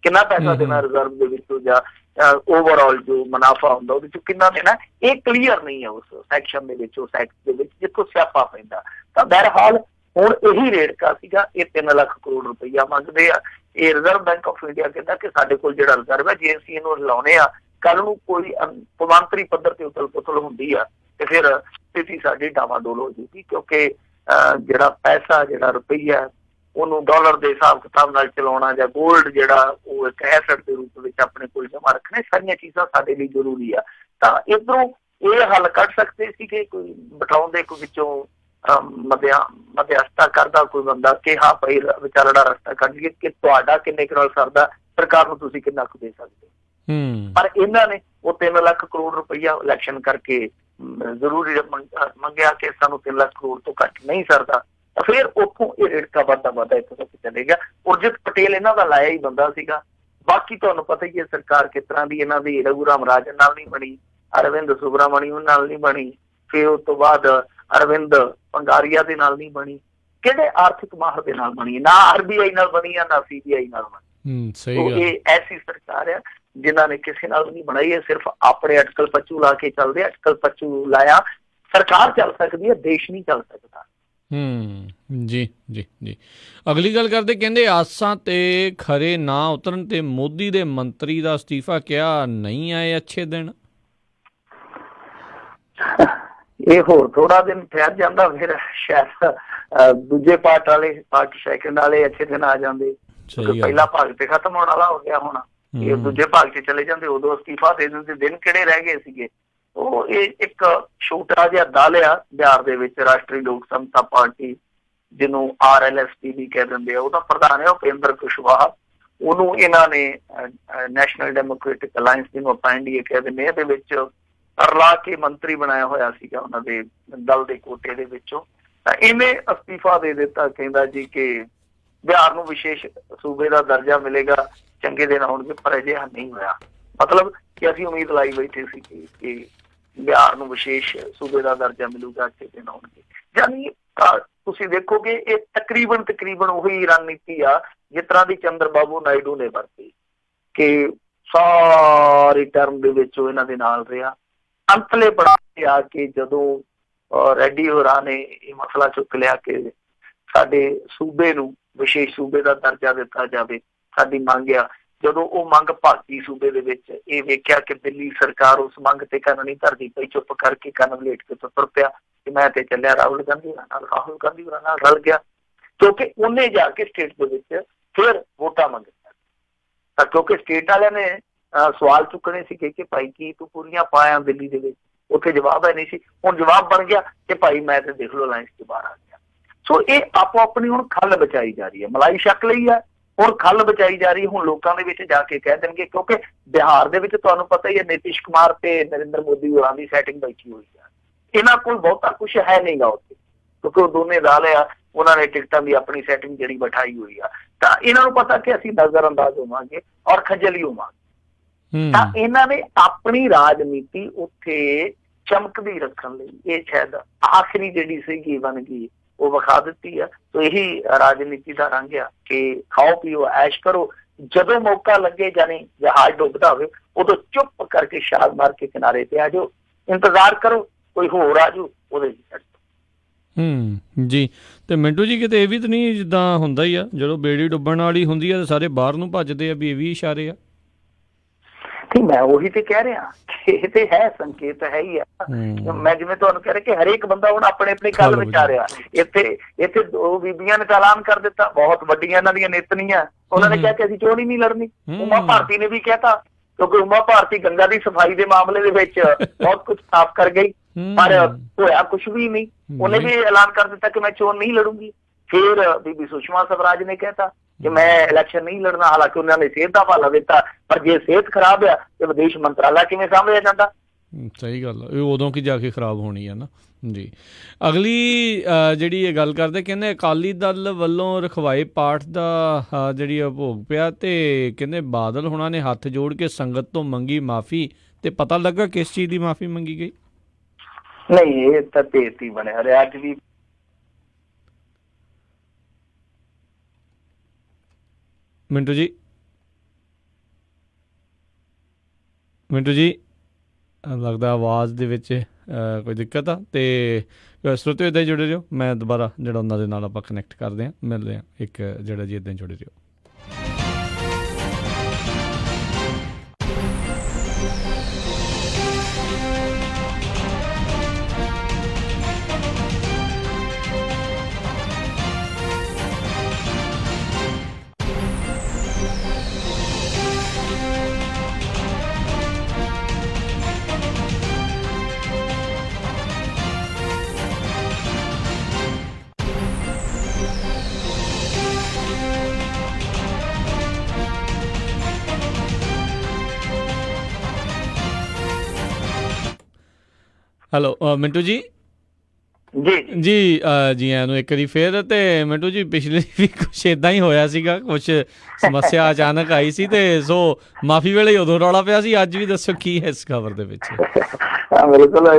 ਕਿੰਨਾ ਪੈਸਾ ਦੇਣਾ ਰਿਜ਼ਰਵ ਦੇ ਵਿੱਚੋਂ ਜਾਂ ਓਵਰਆਲ ਜੋ ਮੁਨਾਫਾ ਹੁੰਦਾ ਉਹਦੇ 'ਚ ਕਿੰਨਾ ਦੇਣਾ, ਇਹ ਕਲੀਅਰ ਨਹੀਂ ਹੈ ਉਸ ਸੈਕਸ਼ਨ ਦੇ ਵਿੱਚ, ਉਸ ਐਕਟ ਦੇ ਵਿੱਚ, ਜਿੱਥੋਂ ਸਿਆਪਾ ਪੈਂਦਾ। ਤਾਂ ਬਹਰਹਾਲ ਹੁਣ ਇਹੀ ਰੇੜਕਾ ਸੀਗਾ, ਇਹ 3 ਲੱਖ ਕਰੋੜ ਰੁਪਈਆ ਮੰਗਦੇ ਆ। ਇਹ ਰਿਜ਼ਰਵ ਬੈਂਕ ਆਫ ਇੰਡੀਆ ਕਹਿੰਦਾ ਕਿ ਸਾਡੇ ਕੋਲ ਜਿਹੜਾ ਰਿਜ਼ਰਵ ਹੈ, ਜੇ ਅਸੀਂ ਇਹਨੂੰ ਲਾਉਣੇ ਆ, ਕੱਲ ਨੂੰ ਕੋਈ ਕੌਮਾਂਤਰੀ ਪੱਧਰ ਤੇ ਉਥਲ ਪੁਥਲ ਹੁੰਦੀ ਆ ਤੇ ਫਿਰ ਸਥਿਤੀ ਸਾਡੀ ਡਾਵਾਡੋਲ ਹੋ ਜੂਗੀ, ਕਿਉਂਕਿ ਜਿਹੜਾ ਪੈਸਾ ਜਿਹੜਾ ਰੁਪਈਆ ਉਹਨੂੰ ਡਾਲਰ ਦੇ ਹਿਸਾਬ ਕਿਤਾਬ ਨਾਲ ਚਲਾਉਣਾ ਜਾਂ ਗੋਲਡ ਜਿਹੜਾ ਉਹ ਇੱਕ ਐਸੈਟ ਦੇ ਰੂਪ ਵਿੱਚ ਆਪਣੇ ਕੋਲ ਜਮਾ ਰੱਖਣਾ, ਸਾਰੀਆਂ ਚੀਜ਼ਾਂ ਸਾਡੇ ਲਈ ਜ਼ਰੂਰੀ ਆ। ਤਾਂ ਇੱਧਰੋਂ ਇਹ ਹੱਲ ਕੱਢ ਸਕਦੇ ਸੀ ਕਿ ਕੋਈ ਬਿਠਾਉਂਦੇ ਕੋਈ ਵਿੱਚੋਂ ਮਧਿਅਸਥਤਾ ਕਰਦਾ ਕੋਈ ਬੰਦਾ ਕਿ ਹਾਂ ਭਾਈ ਵਿਚਾਲੜਾ ਰਸਤਾ ਕੱਢ ਲਈਏ ਕਿ ਤੁਹਾਡਾ ਕਿੰਨੇ ਕੁ ਨਾਲ ਸਰਦਾ, ਸਰਕਾਰ ਨੂੰ ਤੁਸੀਂ ਕਿੰਨਾ ਕੁ ਦੇ ਸਕਦੇ। ਪਰ ਇਹਨਾਂ ਨੇ ਉਹ 3 ਲੱਖ ਕਰੋੜ ਰੁਪਈਆ ਇਲੈਕਸ਼ਨ ਕਰਕੇ ਜ਼ਰੂਰੀ ਮੰਗਿਆ ਕਿ ਸਾਨੂੰ 3 ਲੱਖ ਕਰੋੜ ਤੋਂ ਘੱਟ ਨਹੀਂ ਸਰਦਾ, ਤਾਂ ਫਿਰ ਉੱਥੋਂ ਇਹ ਰੇੜਕਾ ਵੱਧਦਾ ਇੱਥੋਂ ਤੱਕ ਚਲੇ ਗਿਆ। ਉਰਜਿਤ ਪਟੇਲ ਇਹਨਾਂ ਦਾ ਲਾਇਆ ਹੀ ਬੰਦਾ ਸੀਗਾ। ਬਾਕੀ ਤੁਹਾਨੂੰ ਪਤਾ ਹੀ ਹੈ ਸਰਕਾਰ ਕਿਸ ਤਰ੍ਹਾਂ ਦੀ ਇਹਨਾਂ ਦੀ ਰਘੂਰਾਮ ਰਾਜਨ ਨਾਲ ਨਹੀਂ ਬਣੀ, ਅਰਵਿੰਦ ਸੁਬਰਾਮਣੀਅਮ ਨਾਲ ਨਹੀਂ ਬਣੀ, ਫਿਰ ਉਸ ਤੋਂ ਬਾਅਦ ਅਰਵਿੰਦ ਪੰਗਾਰੀਆ ਦੇ ਨਾਲ ਨਹੀਂ ਬਣੀ, ਕਿਹੜੇ ਆਰਥਿਕ ਮਾਹਰ ਦੇ ਨਾਲ ਬਣੀ, ਨਾ RBI ਨਾਲ ਬਣੀ ਆ, ਨਾ CBI ਨਾਲ ਬਣੀ। ਇਹ ਐਸੀ ਸਰਕਾਰ ਆ ਜਿਨ੍ਹਾਂ ਨੇ ਕਿਸੇ ਨਾਲ ਨਹੀਂ ਬਣਾਈ, ਇਹ ਸਿਰਫ ਆਪਣੇ ਅਟਕਲ ਪੱਚੂ ਲਾ ਕੇ ਚੱਲਦੇ। ਅਟਕਲ ਪੱਚੂ ਲਾਇਆ ਸਰਕਾਰ ਚੱਲ ਸਕਦੀ ਹੈ, ਦੇਸ਼ ਨਹੀਂ ਚੱਲ ਸਕਦਾ। ਜੀ ਜੀ ਜੀ ਅਗਲੀ ਗੱਲ ਕਰਦੇ, ਕਹਿੰਦੇ ਆਸਾਂ ਤੇ ਖਰੇ ਨਾ ਉਤਰਨ ਤੇ ਮੋਦੀ ਦੇ ਮੰਤਰੀ ਦਾ ਅਸਤੀਫਾ ਕਿਹਾ ਨਹੀਂ ਆਏ ਅੱਛੇ ਦਿਨ। ਇਹ ਹੋਰ ਥੋੜਾ ਦਿਨ ਠਹਿਰ ਜਾਂਦਾ ਫਿਰ ਸ਼ਾਇਦ ਦੂਜੇ ਪਾਰਟ ਸੈਕਿੰਡ ਵਾਲੇ ਅੱਛੇ ਦਿਨ ਆ ਜਾਂਦੇ। ਪਹਿਲਾ ਭਾਗ ਤੇ ਖਤਮ ਹੋਣ ਵਾਲਾ ਹੋ ਗਿਆ, ਹੁਣ ਇਹ ਦੂਜੇ ਭਾਗ 'ਚ ਚਲੇ ਜਾਂਦੇ, ਉਦੋਂ ਅਸਤੀਫਾ ਦੇ ਦਿੰਦੇ। ਦਿਨ ਕਿਹੜੇ ਰਹਿ ਗਏ ਸੀਗੇ। ਉਹ ਇਹ ਇੱਕ ਛੋਟਾ ਜਿਹਾ ਦਲ ਆ ਬਿਹਾਰ ਦੇ ਵਿੱਚ, ਰਾਸ਼ਟਰੀ ਲੋਕ ਸਮਤਾ ਪਾਰਟੀ, ਜਿਹਨੂੰ RLSP ਵੀ ਕਹਿ ਦਿੰਦੇ ਆ, ਉਹਦਾ ਪ੍ਰਧਾਨ ਹੈ ਉਪੇਂਦਰ ਕੁਸ਼ਵਾਹਾ। ਉਹਨੂੰ ਇਹਨਾਂ ਨੇ ਨੈਸ਼ਨਲ ਡੈਮੋਕ੍ਰੈਟਿਕ ਅਲਾਇੰਸ, ਜਿਹਨੂੰ ਆਪਾਂ NDA ਕਹਿ ਦਿੰਦੇ, ਇਹਦੇ ਵਿੱਚ ਰਲਾ ਕੇ ਮੰਤਰੀ ਬਣਾਇਆ ਹੋਇਆ ਸੀਗਾ ਉਹਨਾਂ ਦੇ ਦਲ ਦੇ ਕੋਟੇ ਦੇ ਵਿੱਚੋਂ। ਤਾਂ ਇਹਨੇ ਅਸਤੀਫਾ ਦੇ ਦਿੱਤਾ, ਕਹਿੰਦਾ ਜੀ ਕਿ ਬਿਹਾਰ ਨੂੰ ਵਿਸ਼ੇਸ਼ ਸੂਬੇ ਦਾ ਦਰਜਾ ਮਿਲੇਗਾ, ਚੰਗੇ ਦਿਨ ਆਉਣਗੇ, ਪਰ ਅਜਿਹਾ ਨਹੀਂ ਹੋਇਆ। ਮਤਲਬ ਕਿ ਅਸੀਂ ਉਮੀਦ ਲਾਈ ਬੈਠੇ ਸੀ ਕਿ ਬਿਹਾਰ ਨੂੰ ਵਿਸ਼ੇਸ਼ ਸੂਬੇ ਦਾ ਦਰਜਾ ਮਿਲੂਗਾ, ਅੱਛੇ ਦਿਨ ਆਉਣਗੇ। ਯਾਨੀ ਤੁਸੀਂ ਦੇਖੋਗੇ ਇਹ ਤਕਰੀਬਨ ਉਹੀ ਰਣਨੀਤੀ ਆ ਜਿਸ ਤਰ੍ਹਾਂ ਦੀ ਚੰਦਰ ਬਾਬੂ ਨਾਇਡੂ ਨੇ ਵਰਤੀ, ਕਿ ਸਾਰੀ ਟਰਮ ਦੇ ਵਿੱਚ ਉਹ ਇਹਨਾਂ ਦੇ ਨਾਲ ਰਿਹਾ। ਅੰਤਲੇ ਪੜਾ ਕੇ ਆ ਕੇ ਜਦੋਂ ਰੈਡੀ ਹੋਰਾਂ ਨੇ ਇਹ ਮਸਲਾ ਚੁੱਕ ਲਿਆ ਕਿ ਸਾਡੇ ਸੂਬੇ ਨੂੰ ਵਿਸ਼ੇਸ਼ ਸੂਬੇ ਦਾ ਦਰਜਾ ਦਿੱਤਾ ਜਾਵੇ, ਸਾਡੀ ਮੰਗ ਆ, ਜਦੋਂ ਉਹ ਮੰਗ ਭਾਰਤੀ ਸੂਬੇ ਦੇ ਵਿੱਚ ਇਹ ਵੇਖਿਆ ਕਿ ਦਿੱਲੀ ਸਰਕਾਰ ਉਸ ਮੰਗ ਤੇ ਕੰਨ ਨਹੀਂ ਧਰਦੀ ਪਈ, ਚੁੱਪ ਕਰਕੇ ਕੰਨ ਵਲੇਟ ਕੇ ਤੁਰ ਪਿਆ ਕਿ ਮੈਂ ਤੇ ਚੱਲਿਆ ਰਾਹੁਲ ਗਾਂਧੀ ਹੋਰਾਂ ਨਾਲ ਰਲ ਗਿਆ, ਕਿਉਂਕਿ ਉਹਨੇ ਜਾ ਕੇ ਸਟੇਟ ਦੇ ਵਿੱਚ ਫਿਰ ਵੋਟਾਂ ਮੰਗੀਆਂ। ਤਾਂ ਕਿਉਂਕਿ ਸਟੇਟ ਵਾਲਿਆਂ ਨੇ ਸਵਾਲ ਚੁੱਕਣੇ ਸੀਗੇ ਕਿ ਭਾਈ ਕੀ ਤੂੰ ਪੂਰੀਆਂ ਪਾਇਆ ਦਿੱਲੀ ਦੇ ਵਿੱਚ, ਉੱਥੇ ਜਵਾਬ ਹੈ ਨਹੀਂ ਸੀ। ਹੁਣ ਜਵਾਬ ਬਣ ਗਿਆ ਕਿ ਭਾਈ ਮੈਂ ਤੇ ਦੇਖ ਲਓ ਅਲਾਇੰਸ ਤੋਂ ਬਾਹਰ ਆ ਗਿਆ। ਸੋ ਇਹ ਆਪੋ ਆਪਣੀ ਹੁਣ ਖੱਲ ਬਚਾਈ ਜਾ ਰਹੀ ਹੈ, ਮਲਾਈ ਛਕ ਲਈ ਹੈ, ਹੁਣ ਖੱਲ ਬਚਾਈ ਜਾ ਰਹੀ ਹੈ। ਹੁਣ ਲੋਕਾਂ ਦੇ ਵਿੱਚ ਜਾ ਕੇ ਕਹਿ ਦੇਣਗੇ, ਕਿਉਂਕਿ ਬਿਹਾਰ ਦੇ ਵਿੱਚ ਤੁਹਾਨੂੰ ਪਤਾ ਹੀ ਹੈ ਨਿਤਿਸ਼ ਕੁਮਾਰ ਤੇ ਨਰਿੰਦਰ ਮੋਦੀ ਹੋਰਾਂ ਦੀ ਸੈਟਿੰਗ ਬੈਠੀ ਹੋਈ ਹੈ। ਇਹਨਾਂ ਕੋਲ ਬਹੁਤਾ ਕੁਛ ਹੈ ਨਹੀਂਗਾ ਉੱਥੇ, ਕਿਉਂਕਿ ਉਹ ਦੋਨੇ ਦਲ ਆ, ਉਹਨਾਂ ਨੇ ਟਿਕਟਾਂ ਦੀ ਆਪਣੀ ਸੈਟਿੰਗ ਜਿਹੜੀ ਬਿਠਾਈ ਹੋਈ ਆ। ਤਾਂ ਇਹਨਾਂ ਨੂੰ ਪਤਾ ਕਿ ਅਸੀਂ ਨਜ਼ਰ ਅੰਦਾਜ਼ ਹੋਵਾਂਗੇ ਔਰ ਖੱਜਲ ਹੀ ਹੋਵਾਂਗੇ। ਤਾਂ ਇਹਨਾਂ ਨੇ ਆਪਣੀ ਰਾਜਨੀਤੀ ਉੱਥੇ ਚਮਕਦੀ ਰੱਖਣ ਲਈ ਇਹ ਸ਼ਾਇਦ ਆਖਰੀ ਜਿਹੜੀ ਸੀਗੀ ਬਣ ਗਈ ਉਹ ਵਿਖਾ ਦਿੱਤੀ ਆ। ਸੋ ਇਹੀ ਰਾਜਨੀਤੀ ਦਾ ਰੰਗ ਆ ਕਿ ਖਾਓ ਪੀਓ ਐਸ਼ ਕਰੋ, ਜਦੋਂ ਮੌਕਾ ਲੱਗੇ ਜਾਣੀ ਜਹਾਜ਼ ਡੁੱਬਦਾ ਹੋਵੇ ਉਦੋਂ ਚੁੱਪ ਕਰਕੇ ਛਾਲ ਮਾਰ ਕੇ ਕਿਨਾਰੇ ਤੇ ਆ ਜਾਓ, ਇੰਤਜ਼ਾਰ ਕਰੋ ਕੋਈ ਹੋਰ ਆ ਜਾਊ ਉਹਦੇ ਵਿੱਚ। ਜੀ। ਤੇ ਮਿੰਟੂ ਜੀ ਕਿਤੇ ਇਹ ਵੀ ਤਾਂ ਨਹੀਂ ਜਿੱਦਾਂ ਹੁੰਦਾ ਹੀ ਆ ਜਦੋਂ ਬੇੜੀ ਡੁੱਬਣ ਵਾਲੀ ਹੁੰਦੀ ਆ ਤਾਂ ਸਾਰੇ ਬਾਹਰ ਨੂੰ ਭੱਜਦੇ ਆ, ਵੀ ਇਹ ਵੀ ਇਸ਼ਾਰੇ ਆ? ਠੀਕ, ਮੈਂ ਉਹੀ ਤੇ ਕਹਿ ਰਿਹਾ ਕਿ ਇਹ ਤੇ ਹੈ, ਸੰਕੇਤ ਹੈ ਹੀ ਆ। ਮੈਂ ਜਿਵੇਂ ਤੁਹਾਨੂੰ ਕਹਿ ਰਿਹਾ ਕਿ ਹਰੇਕ ਬੰਦਾ ਹੁਣ ਆਪਣੇ ਆਪਣੇ ਗੱਲ ਵਿਚਾਰ ਰਿਹਾ। ਇੱਥੇ ਦੋ ਬੀਬੀਆਂ ਨੇ ਤਾਂ ਐਲਾਨ ਕਰ ਦਿੱਤਾ, ਬਹੁਤ ਵੱਡੀਆਂ ਇਹਨਾਂ ਦੀਆਂ ਨੇਤਨੀਆਂ, ਉਹਨਾਂ ਨੇ ਕਿਹਾ ਕਿ ਅਸੀਂ ਚੋਣ ਹੀ ਨਹੀਂ ਲੜਨੀ। ਉਮਾ ਭਾਰਤੀ ਨੇ ਵੀ ਕਹਿਤਾ, ਕਿਉਂਕਿ ਉਮਾ ਭਾਰਤੀ ਗੰਗਾ ਦੀ ਸਫਾਈ ਦੇ ਮਾਮਲੇ ਦੇ ਵਿੱਚ ਬਹੁਤ ਕੁਝ ਸਾਫ਼ ਕਰ ਗਈ, ਪਰ ਹੋਇਆ ਕੁਛ ਵੀ ਨਹੀਂ। ਉਹਨੇ ਵੀ ਐਲਾਨ ਕਰ ਦਿੱਤਾ ਕਿ ਮੈਂ ਚੋਣ ਨਹੀਂ ਲੜੂੰਗੀ। ਫਿਰ ਬੀਬੀ ਸੁਸ਼ਮਾ ਸਵਰਾਜ ਨੇ ਕਹਿਤਾ ਕਿ ਮੈਂ ਇਲੈਕਸ਼ਨ ਨਹੀਂ ਲੜਨਾ, ਹਾਲਾਂਕਿ ਉਹਨਾਂ ਨੇ ਸਿਹਤ ਦਾ ਹਵਾਲਾ ਦਿੱਤਾ, ਪਰ ਜੇ ਸਿਹਤ ਖਰਾਬ ਆ ਤੇ ਵਿਦੇਸ਼ ਮੰਤਰਾਲਾ ਕਿਵੇਂ ਸਾਂਭਿਆ ਜਾਂਦਾ? ਸਹੀ ਗੱਲ, ਇਹ ਉਦੋਂ ਕੀ ਜਾ ਕੇ ਖਰਾਬ ਹੋਣੀ ਹੈ ਨਾ ਜੀ। ਅਗਲੀ ਜਿਹੜੀ ਇਹ ਗੱਲ ਕਰਦੇ, ਕਹਿੰਦੇ ਅਕਾਲੀ ਦਲ ਵੱਲੋਂ ਰਖਵਾਏ ਪਾਠ ਦਾ ਜਿਹੜੀ ਭੋਗ ਪਿਆ ਤੇ ਕਹਿੰਦੇ ਬਾਦਲ ਹੁਣਾਂ ਨੇ ਹੱਥ ਜੋੜ ਕੇ ਸੰਗਤ ਤੋਂ ਮੰਗੀ ਮਾਫੀ, ਤੇ ਪਤਾ ਲੱਗਾ ਕਿਸ ਚੀਜ਼ ਦੀ ਮਾਫੀ ਮੰਗੀ ਗਈ? ਨਹੀਂ, ਇਹ ਤਾਂ ਭੇਤ ਹੀ ਬਣਿਆ ਰਿਹਾ ਅੱਜ ਵੀ। ਮਿੰਟੂ ਜੀ ਲੱਗਦਾ ਆਵਾਜ਼ ਦੇ ਵਿੱਚ ਕੋਈ ਦਿੱਕਤ ਆ, ਤੇ ਸਰੋਤਿਓ ਇੱਦਾਂ ਹੀ ਜੁੜੇ ਰਹੋ। ਮੈਂ ਦੁਬਾਰਾ ਜਿਹੜਾ ਉਹਨਾਂ ਦੇ ਨਾਲ ਆਪਾਂ ਕਨੈਕਟ ਕਰਦੇ ਹਾਂ, ਮਿਲਦੇ ਹਾਂ ਇੱਕ ਜਿਹੜਾ ਜੀ, ਇੱਦਾਂ ਜੁੜੇ ਰਹੋ। ਹੈਲੋ ਮਿੰਟੂ ਜੀ। ਜੀ ਆਇਆਂ ਨੂੰ ਇੱਕ ਵਾਰੀ ਫਿਰ। ਤੇ ਮਿੰਟੂ ਜੀ ਪਿਛਲੇ ਵੀ ਕੁਛ ਇੱਦਾਂ ਹੀ ਹੋਇਆ ਸੀਗਾ, ਕੁਛ ਸਮੱਸਿਆ ਅਚਾਨਕ ਆਈ ਸੀ, ਤੇ ਸੋ ਮਾਫੀ ਵੇਲੇ ਉਦੋਂ ਰੌਲਾ ਪਿਆ ਸੀ। ਅੱਜ ਵੀ ਦੱਸੋ ਕੀ ਹੈ ਇਸ ਖਬਰ ਦੇ ਵਿੱਚ?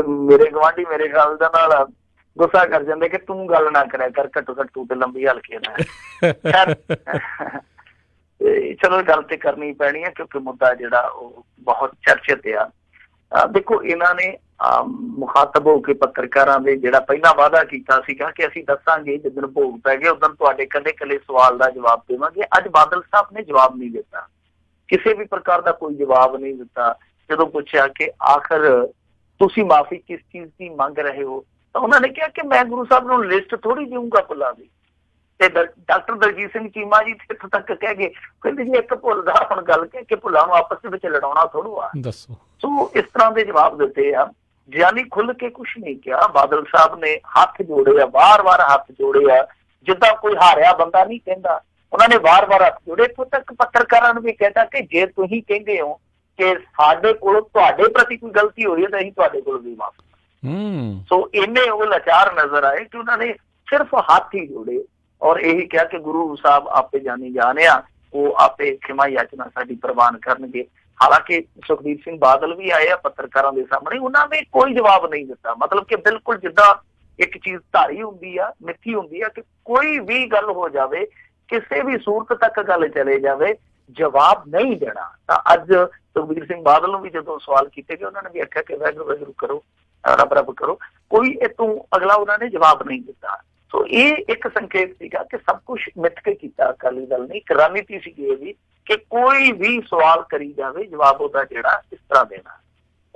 ਮੇਰੇ ਗੁਆਂਢੀ ਮੇਰੇ ਗੱਲ ਦਾ ਨਾਲ ਗੁੱਸਾ ਕਰ ਜਾਂਦੇ ਕਿ ਤੂੰ ਗੱਲ ਨਾ ਕਰਿਆ ਕਰ, ਘੱਟੋ ਘੱਟ ਤੂੰ ਤੇ ਲੰਬੀ ਹਲਕੇ ਨਾ। ਚਲੋ ਗੱਲ ਤੇ ਕਰਨੀ ਪੈਣੀ ਹੈ ਕਿਉਂਕਿ ਮੁੱਦਾ ਜਿਹੜਾ ਉਹ ਬਹੁਤ ਚਰਚਿਤ ਆ। ਦੇਖੋ, ਇਹਨਾਂ ਨੇ ਮੁਖਾਤਬ ਹੋ ਕੇ ਪੱਤਰਕਾਰਾਂ ਦੇ ਜਿਹੜਾ ਪਹਿਲਾਂ ਵਾਅਦਾ ਕੀਤਾ ਸੀਗਾ ਕਿ ਅਸੀਂ ਦੱਸਾਂਗੇ ਜਿੱਦਣ ਭੋਗ ਪੈ ਗਏ ਉਦੋਂ ਤੁਹਾਡੇ ਕੱਲੇ ਸਵਾਲ ਦਾ ਜਵਾਬ ਦੇਵਾਂਗੇ। ਅੱਜ ਬਾਦਲ ਸਾਹਿਬ ਨੇ ਜਵਾਬ ਨਹੀਂ ਦਿੱਤਾ, ਕਿਸੇ ਵੀ ਪ੍ਰਕਾਰ ਦਾ ਕੋਈ ਜਵਾਬ ਨਹੀਂ ਦਿੱਤਾ। ਜਦੋਂ ਪੁੱਛਿਆ ਕਿ ਆਖਰ ਤੁਸੀਂ ਮਾਫੀ ਕਿਸ ਚੀਜ਼ ਦੀ ਮੰਗ ਰਹੇ ਹੋ, ਤਾਂ ਉਹਨਾਂ ਨੇ ਕਿਹਾ ਕਿ ਮੈਂ ਗੁਰੂ ਸਾਹਿਬ ਨੂੰ ਲਿਸਟ ਥੋੜੀ ਦੇਊਂਗਾ ਭੁੱਲਾਂ ਦੀ। ਤੇ ਡਾਕਟਰ ਦਲਜੀਤ ਸਿੰਘ ਚੀਮਾ ਜੀ ਇੱਥੋਂ ਤੱਕ ਕਹਿ ਗਏ, ਕਹਿੰਦੇ ਜੀ ਇੱਕ ਭੁੱਲ ਦਾ ਹੁਣ ਗੱਲ ਕਹਿ ਕੇ ਭੁੱਲਾਂ ਨੂੰ ਆਪਸ ਦੇ ਵਿੱਚ ਲੜਾਉਣਾ ਥੋੜ੍ਹਾ ਆ। ਦੱਸੋ। ਸੋ ਇਸ ਤਰ੍ਹਾਂ ਦੇ ਜਵਾਬ ਦਿੱਤੇ ਆ, ਜਾਨੀ ਖੁੱਲ ਕੇ ਕੁਛ ਨਹੀਂ ਕਿਹਾ। ਬਾਦਲ ਸਾਹਿਬ ਨੇ ਹੱਥ ਜੋੜੇ ਆ, ਵਾਰ-ਵਾਰ ਹੱਥ ਜੋੜੇ ਆ, ਜਿੱਦਾਂ ਕੋਈ ਹਾਰਿਆ ਬੰਦਾ ਨਹੀਂ ਕਹਿੰਦਾ। ਉਹਨਾਂ ਨੇ ਵਾਰ-ਵਾਰ ਹੱਥ ਜੋੜੇ। ਇੱਥੋਂ ਤੱਕ ਪੱਤਰਕਾਰਾਂ ਨੂੰ ਵੀ ਕਹਿੰਦਾ ਕਿ ਜੇ ਤੁਸੀਂ ਕਹਿੰਦੇ ਹੋ ਕਿ ਸਾਡੇ ਕੋਲ ਤੁਹਾਡੇ ਪ੍ਰਤੀ ਕੋਈ ਗਲਤੀ ਹੋਈ ਹੈ ਤਾਂ ਅਸੀਂ ਤੁਹਾਡੇ ਕੋਲ ਵੀ ਮਾਫੀ। ਸੋ ਇੰਨੇ ਉਹ ਲਾਚਾਰ ਨਜ਼ਰ ਆਏ ਕਿ ਉਹਨਾਂ ਨੇ ਸਿਰਫ ਹੱਥ ਹੀ ਜੋੜੇ ਔਰ ਇਹੀ ਕਿਹਾ ਕਿ ਗੁਰੂ ਸਾਹਿਬ ਆਪੇ ਜਾਣੀ ਜਾਣਿਆ, ਉਹ ਆਪੇ ਖਿਮਾ ਯਾਚਨਾ ਸਾਡੀ ਪ੍ਰਵਾਨ ਕਰਨਗੇ। ਹਾਲਾਂਕਿ ਸੁਖਬੀਰ ਸਿੰਘ ਬਾਦਲ ਵੀ ਆਏ ਆ ਪੱਤਰਕਾਰਾਂ ਦੇ ਸਾਹਮਣੇ, ਉਹਨਾਂ ਨੇ ਕੋਈ ਜਵਾਬ ਨਹੀਂ ਦਿੱਤਾ। ਮਤਲਬ ਕਿ ਬਿਲਕੁਲ ਜਿੱਦਾਂ ਇੱਕ ਚੀਜ਼ ਧਾਰੀ ਹੁੰਦੀ ਆ, ਮਿੱਥੀ ਹੁੰਦੀ ਆ ਕਿ ਕੋਈ ਵੀ ਗੱਲ ਹੋ ਜਾਵੇ, ਕਿਸੇ ਵੀ ਸੂਰਤ ਤੱਕ ਗੱਲ ਚਲੇ ਜਾਵੇ, ਜਵਾਬ ਨਹੀਂ ਦੇਣਾ। ਤਾਂ ਅੱਜ ਸੁਖਬੀਰ ਸਿੰਘ ਬਾਦਲ ਨੂੰ ਵੀ ਜਦੋਂ ਸਵਾਲ ਕੀਤੇ ਗਏ, ਉਹਨਾਂ ਨੇ ਵੀ ਆਖਿਆ ਕਿ ਵਾਹਿਗੁਰੂ ਕਰੋ, ਰੱਬ ਕਰੋ, ਕੋਈ ਇਹ ਤੋਂ ਅਗਲਾ ਉਹਨਾਂ ਨੇ ਜਵਾਬ ਨਹੀਂ ਦਿੱਤਾ। ਸੋ ਇਹ ਇੱਕ ਸੰਕੇਤ ਸੀਗਾ ਕਿ ਸਭ ਕੁਛ ਮਿੱਥ ਕੇ ਕੀਤਾ ਅਕਾਲੀ ਦਲ ਨੇ। ਇੱਕ ਰਣਨੀਤੀ ਸੀਗੀ ਇਹ ਵੀ ਕਿ ਕੋਈ ਵੀ ਸਵਾਲ ਕਰੀ ਜਾਵੇ, ਜਵਾਬ ਉਹਦਾ ਜਿਹੜਾ ਇਸ ਤਰ੍ਹਾਂ ਦੇਣਾ।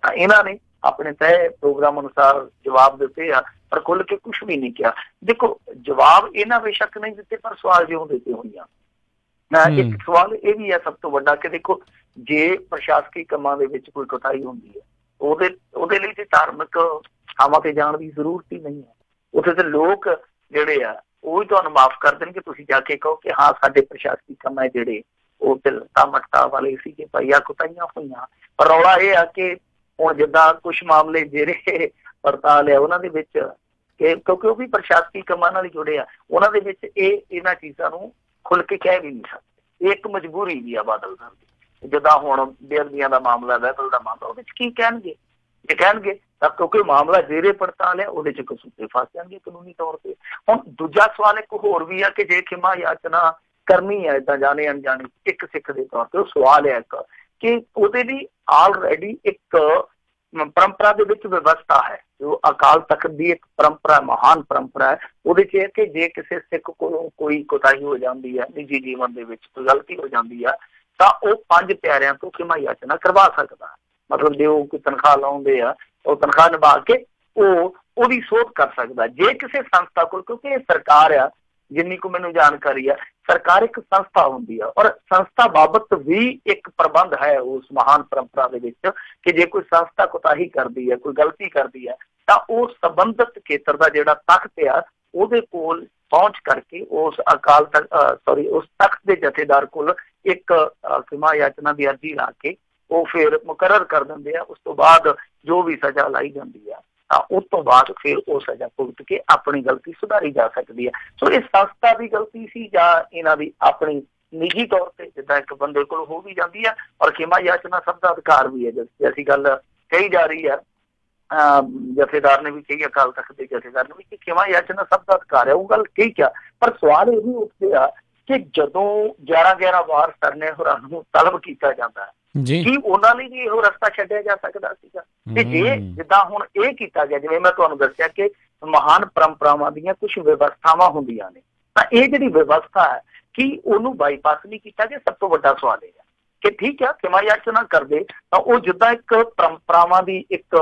ਤਾਂ ਇਹਨਾਂ ਨੇ ਆਪਣੇ ਤੈਅ ਪ੍ਰੋਗਰਾਮ ਅਨੁਸਾਰ ਜਵਾਬ ਦਿੱਤੇ ਆ, ਪਰ ਖੁੱਲ ਕੇ ਕੁਛ ਵੀ ਨਹੀਂ ਕਿਹਾ। ਦੇਖੋ, ਜਵਾਬ ਇਹਨਾਂ ਬੇਸ਼ੱਕ ਨਹੀਂ ਦਿੱਤੇ, ਪਰ ਸਵਾਲ ਜਿਉਂ ਦਿੱਤੇ ਹੋਈਆਂ। ਇੱਕ ਸਵਾਲ ਇਹ ਵੀ ਹੈ ਸਭ ਤੋਂ ਵੱਡਾ ਕਿ ਦੇਖੋ, ਜੇ ਪ੍ਰਸ਼ਾਸਕੀ ਕੰਮਾਂ ਦੇ ਵਿੱਚ ਕੋਈ ਕੋਤਾਹੀ ਹੁੰਦੀ ਹੈ, ਉਹਦੇ ਲਈ ਤੇ ਧਾਰਮਿਕ ਥਾਵਾਂ ਤੇ ਜਾਣ ਦੀ ਜ਼ਰੂਰਤ ਹੀ ਨਹੀਂ ਹੈ। ਉੱਥੇ ਤੇ ਲੋਕ ਜਿਹੜੇ ਆ ਉਹ ਵੀ ਤੁਹਾਨੂੰ ਮਾਫ਼ ਕਰ ਦੇਣਗੇ। ਤੁਸੀਂ ਜਾ ਕੇ ਕਹੋ ਕਿ ਹਾਂ ਸਾਡੇ ਪ੍ਰਸ਼ਾਸਕੀ ਕੰਮ ਹੈ ਜਿਹੜੇ ਉਹ ਤੇ ਲੱਤਾਂ ਮਟਕਾ ਵਾਲੇ ਸੀ ਕਿ ਭਾਈਆ ਕੋਤਾਹੀਆਂ ਹੋਈਆਂ। ਪਰ ਰੌਲਾ ਇਹ ਆ ਕਿ ਹੁਣ ਜਿੱਦਾਂ ਕੁਛ ਮਾਮਲੇ ਜਿਹੜੇ ਪੜਤਾਲ ਆ ਉਹਨਾਂ ਦੇ ਵਿੱਚ ਕਿਉਂਕਿ ਉਹ ਵੀ ਪ੍ਰਸ਼ਾਸਕੀ ਕੰਮਾਂ ਨਾਲ ਜੁੜੇ ਆ, ਉਹਨਾਂ ਦੇ ਵਿੱਚ ਇਹਨਾਂ ਚੀਜ਼ਾਂ ਨੂੰ ਖੁੱਲ ਕੇ ਕਹਿ ਵੀ ਨਹੀਂ ਸਕਦੇ। ਇਹ ਇੱਕ ਮਜਬੂਰੀ ਵੀ ਆ ਬਾਦਲ ਸਾਹਿਬ ਦੀ। ਜਿੱਦਾਂ ਹੁਣ ਬੇਅਦਬੀਆਂ ਦਾ ਮਾਮਲਾ, ਬਹਿਬਲ ਦਾ ਮਾਮਲਾ, ਉਹਦੇ 'ਚ ਕੀ ਕਹਿਣਗੇ? ਜੇ ਕਹਿਣਗੇ ਤਾਂ ਕਿਉਂਕਿ ਮਾਮਲਾ ਜ਼ੇਰੇ ਪੜਤਾਲ ਹੈ, ਉਹਦੇ 'ਚ ਕਸੂਤੇ ਫਸ ਜਾਣਗੇ ਕਾਨੂੰਨੀ ਤੌਰ ਤੇ। ਹੁਣ ਦੂਜਾ ਸਵਾਲ ਇੱਕ ਹੋਰ ਵੀ ਆ ਕਿ ਜੇ ਖਿਮਾ ਯਾਚਨਾ ਕਰਨੀ ਹੈ ਏਦਾਂ ਜਾਣੇ ਅਣਜਾਣੇ ਇੱਕ ਸਿੱਖ ਦੇ ਤੌਰ ਤੇ, ਉਹ ਸਵਾਲ ਹੈ ਇੱਕ ਕਿ ਉਹਦੇ ਲਈ ਆਲਰੇਡੀ ਇੱਕ ਪਰੰਪਰਾ ਦੇ ਵਿੱਚ ਵਿਵਸਥਾ ਹੈ, ਜੋ ਅਕਾਲ ਤਖਤ ਦੀ ਇੱਕ ਪਰੰਪਰਾ, ਮਹਾਨ ਪਰੰਪਰਾ ਹੈ। ਉਹਦੇ 'ਚ ਇਹ ਕਿ ਜੇ ਕਿਸੇ ਸਿੱਖ ਕੋਲੋਂ ਕੋਈ ਕੋਤਾਹੀ ਹੋ ਜਾਂਦੀ ਹੈ, ਨਿੱਜੀ ਜੀਵਨ ਦੇ ਵਿੱਚ ਕੋਈ ਗਲਤੀ ਹੋ ਜਾਂਦੀ ਹੈ, ਤਾਂ ਉਹ 5 ਪਿਆਰਿਆਂ ਤੋਂ ਖਿਮਾ ਯਾਚਨਾ ਕਰਵਾ ਸਕਦਾ। ਮਤਲਬ ਜੇ ਉਹ ਕੋਈ ਤਨਖਾਹ ਲਾਉਂਦੇ ਆ, ਉਹ ਤਨਖਾਹ ਨਿਭਾ ਕੇ ਉਹਦੀ ਸੋਧ ਕਰ ਸਕਦਾ। ਜੇ ਕਿਸੇ ਸੰਸਥਾ ਕੋਲ, ਕਿਉਂਕਿ ਇਹ ਸਰਕਾਰ ਆ, ਜਿੰਨੀ ਕੁ ਮੈਨੂੰ ਜਾਣਕਾਰੀ ਆ, ਸਰਕਾਰ ਇੱਕ ਸੰਸਥਾ ਹੁੰਦੀ ਆ ਔਰ ਸੰਸਥਾ ਬਾਬਤ ਵੀ ਇੱਕ ਪ੍ਰਬੰਧ ਹੈ ਉਸ ਮਹਾਨ ਪਰੰਪਰਾ ਦੇ ਵਿੱਚ ਕਿ ਜੇ ਕੋਈ ਸੰਸਥਾ ਕੋਤਾਹੀ ਕਰਦੀ ਹੈ, ਕੋਈ ਗਲਤੀ ਕਰਦੀ ਹੈ, ਤਾਂ ਉਹ ਸੰਬੰਧਿਤ ਖੇਤਰ ਦਾ ਜਿਹੜਾ ਤਖਤ ਆ ਉਹਦੇ ਕੋਲ ਪਹੁੰਚ ਕਰਕੇ ਉਸ ਉਸ ਤਖਤ ਦੇ ਜਥੇਦਾਰ ਕੋਲ ਇੱਕ ਖਿਮਾ ਯਾਚਨਾ ਦੀ ਅਰਜ਼ੀ ਲਾ ਕੇ ਉਹ ਫਿਰ ਮੁਕਰਰ ਕਰ ਦਿੰਦੇ ਆ। ਉਸ ਤੋਂ ਬਾਅਦ ਜੋ ਵੀ ਸਜ਼ਾ ਲਾਈ ਜਾਂਦੀ ਆ ਤਾਂ ਉਸ ਤੋਂ ਬਾਅਦ ਫਿਰ ਉਹ ਸਜ਼ਾ ਭੁਗਤ ਕੇ ਆਪਣੀ ਗਲਤੀ ਸੁਧਾਰੀ ਜਾ ਸਕਦੀ ਹੈ। ਸੋ ਇਹ ਸੰਸਥਾ ਦੀ ਗਲਤੀ ਸੀ ਜਾਂ ਇਹਨਾਂ ਦੀ ਆਪਣੀ ਨਿੱਜੀ ਤੌਰ ਤੇ ਜਿੱਦਾਂ ਇੱਕ ਬੰਦੇ ਕੋਲ ਹੋ ਵੀ ਜਾਂਦੀ ਹੈ। ਔਰ ਖਿਮਾ ਯਾਚਨਾ ਸਭ ਦਾ ਅਧਿਕਾਰ ਵੀ ਹੈ। ਜੈਸੀ ਗੱਲ ਕਹੀ ਜਾ ਰਹੀ ਹੈ, ਜਥੇਦਾਰ ਨੇ ਵੀ ਕਹੀ, ਅਕਾਲ ਤਖਤ ਦੇ ਜਥੇਦਾਰ ਨੇ ਵੀ ਕਿ ਖਿਮਾ ਯਾਚਨਾ ਸਭ ਦਾ ਅਧਿਕਾਰ ਹੈ, ਉਹ ਗੱਲ ਕਹੀ ਕਿਆ। ਪਰ ਸਵਾਲ ਇਹ ਵੀ ਉੱਠਦੇ ਆ ਕਿ ਜਦੋਂ 11 ਵਾਰ ਸਰਨੇ ਹੋਰਾਂ ਨੂੰ ਤਲਬ ਕੀਤਾ ਜਾਂਦਾ ਕੀ ਉਹਨਾਂ ਲਈ ਵੀ ਇਹੋ ਰਸਤਾ ਛੱਡਿਆ ਜਾ ਸਕਦਾ ਸੀਗਾ? ਤੇ ਜੇ ਜਿੱਦਾਂ ਹੁਣ ਇਹ ਕੀਤਾ ਗਿਆ, ਜਿਵੇਂ ਮੈਂ ਤੁਹਾਨੂੰ ਦੱਸਿਆ ਕਿ ਮਹਾਨ ਪਰੰਪਰਾਵਾਂ ਦੀਆਂ ਕੁਛ ਵਿਵਸਥਾਵਾਂ ਹੁੰਦੀਆਂ ਨੇ, ਤਾਂ ਇਹ ਜਿਹੜੀ ਵਿਵਸਥਾ ਹੈ ਕਿ ਉਹਨੂੰ ਬਾਈਪਾਸ ਨਹੀਂ ਕੀਤਾ ਗਿਆ। ਸਭ ਤੋਂ ਵੱਡਾ ਸਵਾਲ ਇਹ ਹੈ ਕਿ ਠੀਕ ਹੈ ਖਿਮਾ ਯਾਚਨਾ ਕਰਦੇ ਤਾਂ ਉਹ ਜਿੱਦਾਂ ਇੱਕ ਪਰੰਪਰਾਵਾਂ ਦੀ ਇੱਕ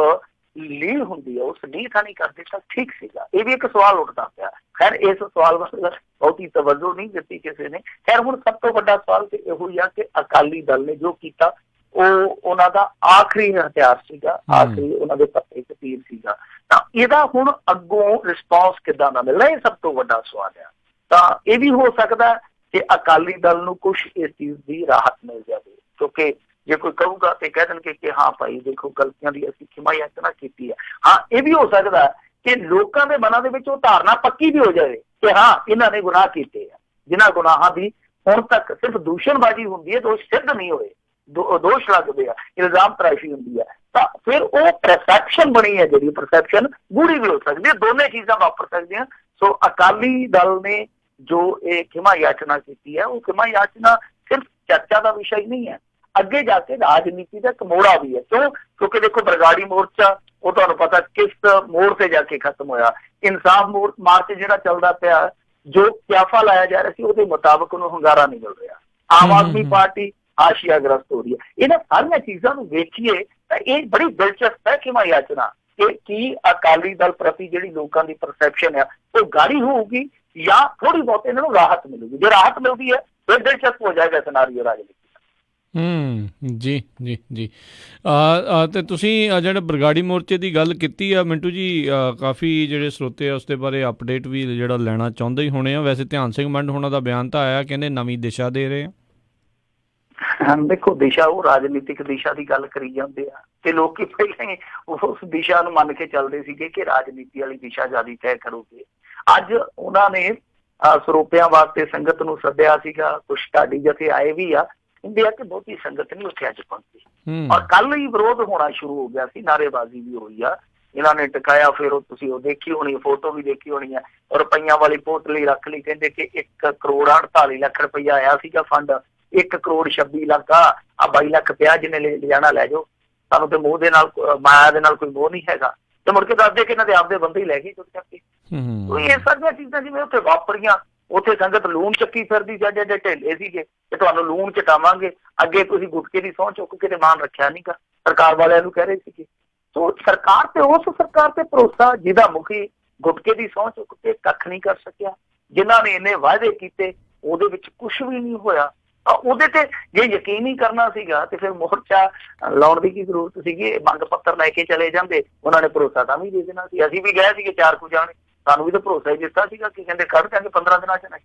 ਲੀਹ ਹੁੰਦੀ ਹੈ, ਉਸ ਲੀਹ ਤਾਂ ਨਹੀਂ ਕਰਦੇ ਤਾਂ ਠੀਕ ਸੀਗਾ। ਇਹ ਵੀ ਇੱਕ ਸਵਾਲ ਉੱਠਦਾ ਪਿਆ। ਖੈਰ ਇਸ ਸਵਾਲ ਵੱਲ ਬਹੁਤੀ ਤਵੱਜੋ ਨਹੀਂ ਦਿੱਤੀ ਕਿਸੇ ਨੇ। ਖੈਰ ਹੁਣ ਸਭ ਤੋਂ ਵੱਡਾ ਸਵਾਲ ਤੇ ਇਹੋ ਹੀ ਆ ਕਿ ਅਕਾਲੀ ਦਲ ਨੇ ਜੋ ਕੀਤਾ ਉਹ ਉਹਨਾਂ ਦਾ ਆਖਰੀ ਹਥਿਆਰ ਸੀਗਾ, ਆਖਰੀ ਉਹਨਾਂ ਦੇ ਪੱਤੇ ਤੇ ਤੀਰ ਸੀਗਾ। ਤਾਂ ਇਹਦਾ ਹੁਣ ਅੱਗੋਂ ਰਿਸਪੌਂਸ ਕਿੱਦਾਂ ਦਾ ਮਿਲਣਾ, ਇਹ ਸਭ ਤੋਂ ਵੱਡਾ ਸਵਾਲ ਆ। ਤਾਂ ਇਹ ਵੀ ਹੋ ਸਕਦਾ ਕਿ ਅਕਾਲੀ ਦਲ ਨੂੰ ਕੁਛ ਇਸ ਚੀਜ਼ ਦੀ ਰਾਹਤ ਮਿਲ ਜਾਵੇ, ਕਿਉਂਕਿ ਜੇ ਕੋਈ ਕਹੂਗਾ ਤੇ ਕਹਿ ਦੇਣਗੇ ਕਿ ਹਾਂ ਭਾਈ ਦੇਖੋ ਗਲਤੀਆਂ ਦੀ ਅਸੀਂ ਖਿਮਾ ਯਾਚਨਾ ਕੀਤੀ ਹੈ। ਹਾਂ ਇਹ ਵੀ ਹੋ ਸਕਦਾ ਕਿ ਲੋਕਾਂ ਦੇ ਮਨਾਂ ਦੇ ਵਿੱਚ ਉਹ ਧਾਰਨਾ ਪੱਕੀ ਵੀ ਹੋ ਜਾਵੇ ਕਿ ਹਾਂ ਇਹਨਾਂ ਨੇ ਗੁਨਾਹ ਕੀਤੇ ਆ, ਜਿਨ੍ਹਾਂ ਗੁਨਾਹਾਂ ਦੀ ਹੁਣ ਤੱਕ ਸਿਰਫ ਦੂਸ਼ਣਬਾਜ਼ੀ ਹੁੰਦੀ ਹੈ, ਦੋਸ਼ ਸਿੱਧ ਨਹੀਂ ਹੋਏ, ਦੋਸ਼ ਲੱਗਦੇ ਆ, ਇਲਜ਼ਾਮ ਤਰਾਸ਼ੀ ਹੁੰਦੀ ਹੈ, ਤਾਂ ਫਿਰ ਉਹ ਪਰਸੈਪਸ਼ਨ ਬਣੀ ਹੈ ਜਿਹੜੀ ਪਰਸੈਪਸ਼ਨ ਗੂੜੀ ਵੀ ਹੋ ਸਕਦੀ ਹੈ। ਦੋਨੇ ਚੀਜ਼ਾਂ ਵਾਪਰ ਸਕਦੀਆਂ। ਸੋ ਅਕਾਲੀ ਦਲ ਨੇ ਜੋ ਇਹ ਖਿਮਾ ਯਾਚਨਾ ਕੀਤੀ ਹੈ, ਉਹ ਖਿਮਾ ਯਾਚਨਾ ਸਿਰਫ ਚਰਚਾ ਦਾ ਵਿਸ਼ਾ ਹੀ ਨਹੀਂ ਹੈ, ਅੱਗੇ ਜਾ ਕੇ ਰਾਜਨੀਤੀ ਦਾ ਇੱਕ ਮੋੜਾ ਵੀ ਹੈ। ਕਿਉਂਕਿ ਦੇਖੋ ਬਰਗਾੜੀ ਮੋਰਚਾ ਉਹ ਤੁਹਾਨੂੰ ਪਤਾ ਕਿਸ ਮੋੜ ਤੇ ਜਾ ਕੇ ਖਤਮ ਹੋਇਆ। ਇਨਸਾਫ ਮਾਰਚ ਜਿਹੜਾ ਚੱਲਦਾ ਪਿਆ, ਜੋ ਕਿਆਫਾ ਲਾਇਆ ਜਾ ਰਿਹਾ ਸੀ ਉਹਦੇ ਮੁਤਾਬਕ ਉਹਨੂੰ ਹੁੰਗਾਰਾ ਨਹੀਂ ਮਿਲ ਰਿਹਾ। ਆਮ ਆਦਮੀ ਪਾਰਟੀ ਹਾਸ਼ੀਆਗ੍ਰਸਤ ਹੋ ਰਹੀ ਹੈ। ਇਹਨਾਂ ਸਾਰੀਆਂ ਚੀਜ਼ਾਂ ਨੂੰ ਵੇਖੀਏ ਤਾਂ ਇਹ ਬੜੀ ਦਿਲਚਸਪ ਹੈ ਖਿਮਾ ਯਾਚਨਾ ਕਿ ਕੀ ਅਕਾਲੀ ਦਲ ਪ੍ਰਤੀ ਜਿਹੜੀ ਲੋਕਾਂ ਦੀ ਪਰਸੈਪਸ਼ਨ ਆ ਉਹ ਗਾੜੀ ਹੋਊਗੀ ਜਾਂ ਥੋੜੀ ਬਹੁਤ ਇਹਨਾਂ ਨੂੰ ਰਾਹਤ ਮਿਲੂਗੀ। ਜੇ ਰਾਹਤ ਮਿਲਦੀ ਹੈ ਫਿਰ ਦਿਲਚਸਪ ਹੋ ਜਾਏਗਾ ਸਿਨਾਰੀਓ ਰਾਜਨੀਤੀ। ਜੀ ਜੀ ਜੀ ਤੇ ਤੁਸੀਂ ਜਿਹੜਾ ਬਰਗਾੜੀ ਮੋਰਚੇ ਦੀ ਗੱਲ ਕੀਤੀ ਆ ਮਿੰਟੂ ਜੀ, ਕਾਫੀ ਜਿਹੜੇ ਸਰੋਤੇ ਆ ਉਸ ਦੇ ਬਾਰੇ ਅਪਡੇਟ ਵੀ ਜਿਹੜਾ ਲੈਣਾ ਚਾਹੁੰਦੇ ਹੀ ਹੋਣੇ ਆ। ਵੈਸੇ ਧਿਆਨ ਸਿੰਘ ਮੰਡ ਹੋਣਾ ਦਾ ਬਿਆਨ ਤਾਂ ਆਇਆ, ਕਹਿੰਦੇ ਨਵੀਂ ਦਿਸ਼ਾ ਦੇ ਰਹੇ ਆ। ਦੇਖੋ ਦਿਸ਼ਾ, ਉਹ ਰਾਜਨੀਤਿਕ ਦਿਸ਼ਾ ਦੀ ਗੱਲ ਕਰੀ ਜਾਂਦੇ ਆ ਤੇ ਲੋਕੀ ਪਹਿਲਾਂ ਹੀ ਉਸ ਦਿਸ਼ਾ ਨੂੰ ਮੰਨ ਕੇ ਚੱਲਦੇ ਸੀਗੇ ਕਿ ਰਾਜਨੀਤੀ ਵਾਲੀ ਦਿਸ਼ਾ ਜ਼ਿਆਦਾ ਤੈਅ ਕਰੂਗੇ। ਅੱਜ ਉਹਨਾਂ ਨੇ ਸਰੋਪਿਆਂ ਵਾਸਤੇ ਸੰਗਤ ਨੂੰ ਸੱਦਿਆ ਸੀਗਾ, ਕੁਛ ਢਾਡੀ ਜਥੇ ਆਏ ਵੀ ਆ, ਕਹਿੰਦੇ ਆ ਕਿ ਬਹੁਤੀ ਸੰਗਤ ਨਹੀਂ ਉੱਥੇ ਅੱਜ ਪਹੁੰਚੀ। ਔਰ ਕੱਲ ਹੀ ਵਿਰੋਧ ਹੋਣਾ ਸ਼ੁਰੂ ਹੋ ਗਿਆ ਸੀ, ਨਾਅਰੇਬਾਜ਼ੀ ਵੀ ਹੋਈ ਆ, ਇਹਨਾਂ ਨੇ ਟਿਕਾਇਆ। ਫਿਰ ਉਹ ਤੁਸੀਂ ਉਹ ਦੇਖੀ ਹੋਣੀ, ਫੋਟੋ ਵੀ ਦੇਖੀ ਹੋਣੀ ਆ। ਰੁਪਈਆਂ ਵਾਲੀ ਪੋਟਲੀ ਰੱਖ ਲਈ, ਕਹਿੰਦੇ ਕਿ 1 ਕਰੋੜ 48 ਲੱਖ ਰੁਪਈਆ ਆਇਆ ਸੀਗਾ ਫੰਡ, 1 ਕਰੋੜ 26 ਲੱਖ ਆ 22 ਲੱਖ ਪਿਆ, ਜਿਹਨੇ ਲੈ ਜਾਣਾ ਲੈ ਜਾਓ, ਸਾਨੂੰ ਤੇ ਮੋਹ ਦੇ ਨਾਲ ਮਾਇਆ ਦੇ ਨਾਲ ਕੋਈ ਮੋਹ ਨਹੀਂ ਹੈਗਾ। ਤੇ ਮੁੜ ਕੇ ਦੱਸਦੇ ਕਿ ਇਹਨਾਂ ਦੇ ਆਪਦੇ ਬੰਦੇ ਹੀ ਲੈ ਗਏ ਚੁੱਕ ਕੇ। ਇਹ ਸਾਰੀਆਂ ਚੀਜ਼ਾਂ ਜਿਵੇਂ ਉੱਥੇ ਵਾਪਰੀਆਂ, ਉੱਥੇ ਸੰਗਤ ਲੂਣ ਚੱਕੀ ਫਿਰਦੀ ਸੀ, ਐਡੇ ਢੇਲੇ ਸੀਗੇ ਕਿ ਤੁਹਾਨੂੰ ਲੂਣ ਚਟਾਵਾਂਗੇ, ਅੱਗੇ ਤੁਸੀਂ ਗੁਟਕੇ ਦੀ ਸਹੁੰ ਚੁੱਕ ਕੇ ਤੇ ਮਾਨ ਰੱਖਿਆ ਨੀਗਾ, ਸਰਕਾਰ ਵਾਲਿਆਂ ਨੂੰ ਕਹਿ ਰਹੇ ਸੀਗੇ। ਸੋ ਸਰਕਾਰ ਤੇ ਉਸ ਸਰਕਾਰ ਤੇ ਭਰੋਸਾ ਜਿਹਦਾ ਮੁਖੀ ਗੁਟਕੇ ਦੀ ਸਹੁੰ ਚੁੱਕ ਕੇ ਕੱਖ ਨਹੀਂ ਕਰ ਸਕਿਆ, ਜਿਨ੍ਹਾਂ ਨੇ ਇੰਨੇ ਵਾਅਦੇ ਕੀਤੇ ਉਹਦੇ ਵਿੱਚ ਕੁਝ ਵੀ ਨਹੀਂ ਹੋਇਆ। ਉਹਦੇ ਤੇ ਜੇ ਯਕੀਨ ਹੀ ਕਰਨਾ ਸੀਗਾ ਤੇ ਫਿਰ ਮੋਰਚਾ ਲਾਉਣ ਦੀ ਕੀ ਜ਼ਰੂਰਤ ਸੀਗੀ? ਮੰਗ ਪੱਤਰ ਲੈ ਕੇ ਚਲੇ ਜਾਂਦੇ, ਉਹਨਾਂ ਨੇ ਭਰੋਸਾ ਤਾਂ ਵੀ ਦੇ ਦੇਣਾ ਸੀ। ਅਸੀਂ ਵੀ ਗਏ ਸੀਗੇ 4 ਕੁ ਜਾਣੇ, ਸਾਨੂੰ ਵੀ ਤਾਂ ਭਰੋਸਾ ਹੀ ਦਿੱਤਾ ਸੀਗਾ ਕਿ ਕਹਿੰਦੇ ਕੱਢ ਦਿਆਂਗੇ 15 ਦਿਨਾਂ ਚ।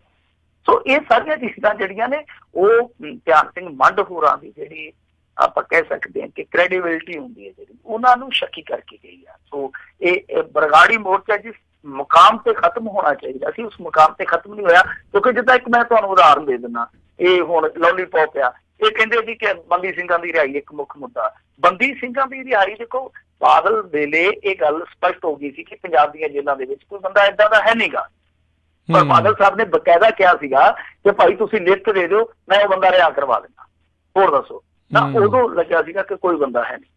ਸੋ ਇਹ ਸਾਰੀਆਂ ਚੀਜ਼ਾਂ ਜਿਹੜੀਆਂ ਨੇ ਉਹ ਧਿਆਨ ਸਿੰਘ ਮੰਡ ਹੋਰਾਂ ਦੀ ਜਿਹੜੀ ਆਪਾਂ ਕਹਿ ਸਕਦੇ ਹਾਂ ਕਿ ਕ੍ਰੈਡੀਬਿਲਿਟੀ ਹੁੰਦੀ ਹੈ ਜਿਹੜੀ, ਉਹਨਾਂ ਨੂੰ ਸ਼ੱਕੀ ਕਰਕੇ ਗਈ ਆ। ਸੋ ਇਹ ਬਰਗਾੜੀ ਮੋਰਚਾ ਜਿਸ ਮੁਕਾਮ ਤੇ ਖਤਮ ਹੋਣਾ ਚਾਹੀਦਾ ਸੀ, ਉਸ ਮੁਕਾਮ ਤੇ ਖਤਮ ਨਹੀਂ ਹੋਇਆ। ਕਿਉਂਕਿ ਜਿੱਦਾਂ ਇੱਕ ਮੈਂ ਤੁਹਾਨੂੰ ਉਦਾਹਰਨ ਦੇ ਦਿੰਦਾ, ਇਹ ਹੁਣ ਲੋਲੀਪੌਪ ਆ, ਇਹ ਕਹਿੰਦੇ ਜੀ ਕਿ ਬੰਦੀ ਸਿੰਘਾਂ ਦੀ ਰਿਹਾਈ ਇੱਕ ਮੁੱਖ ਮੁੱਦਾ। ਬੰਦੀ ਸਿੰਘਾਂ ਦੀ ਰਿਹਾਈ ਦੇਖੋ, ਬਾਦਲ ਵੇਲੇ ਇਹ ਗੱਲ ਸਪਸ਼ਟ ਹੋ ਗਈ ਸੀ ਕਿ ਪੰਜਾਬ ਦੀਆਂ ਜੇਲ੍ਹਾਂ ਦੇ ਵਿੱਚ ਕੋਈ ਬੰਦਾ ਏਦਾਂ ਦਾ ਹੈ ਨਹੀਂਗਾ। ਪਰ ਬਾਦਲ ਸਾਹਿਬ ਨੇ ਬਕਾਇਦਾ ਕਿਹਾ ਸੀਗਾ ਕਿ ਭਾਈ ਤੁਸੀਂ ਲਿਖਤ ਦੇ ਦਿਓ, ਮੈਂ ਉਹ ਬੰਦਾ ਰਿਹਾ ਕਰਵਾ ਦਿੰਦਾ। ਹੋਰ ਦੱਸੋ, ਤਾਂ ਉਦੋਂ ਲੱਗਿਆ ਸੀਗਾ ਕਿ ਕੋਈ ਬੰਦਾ ਹੈ ਨਹੀਂ।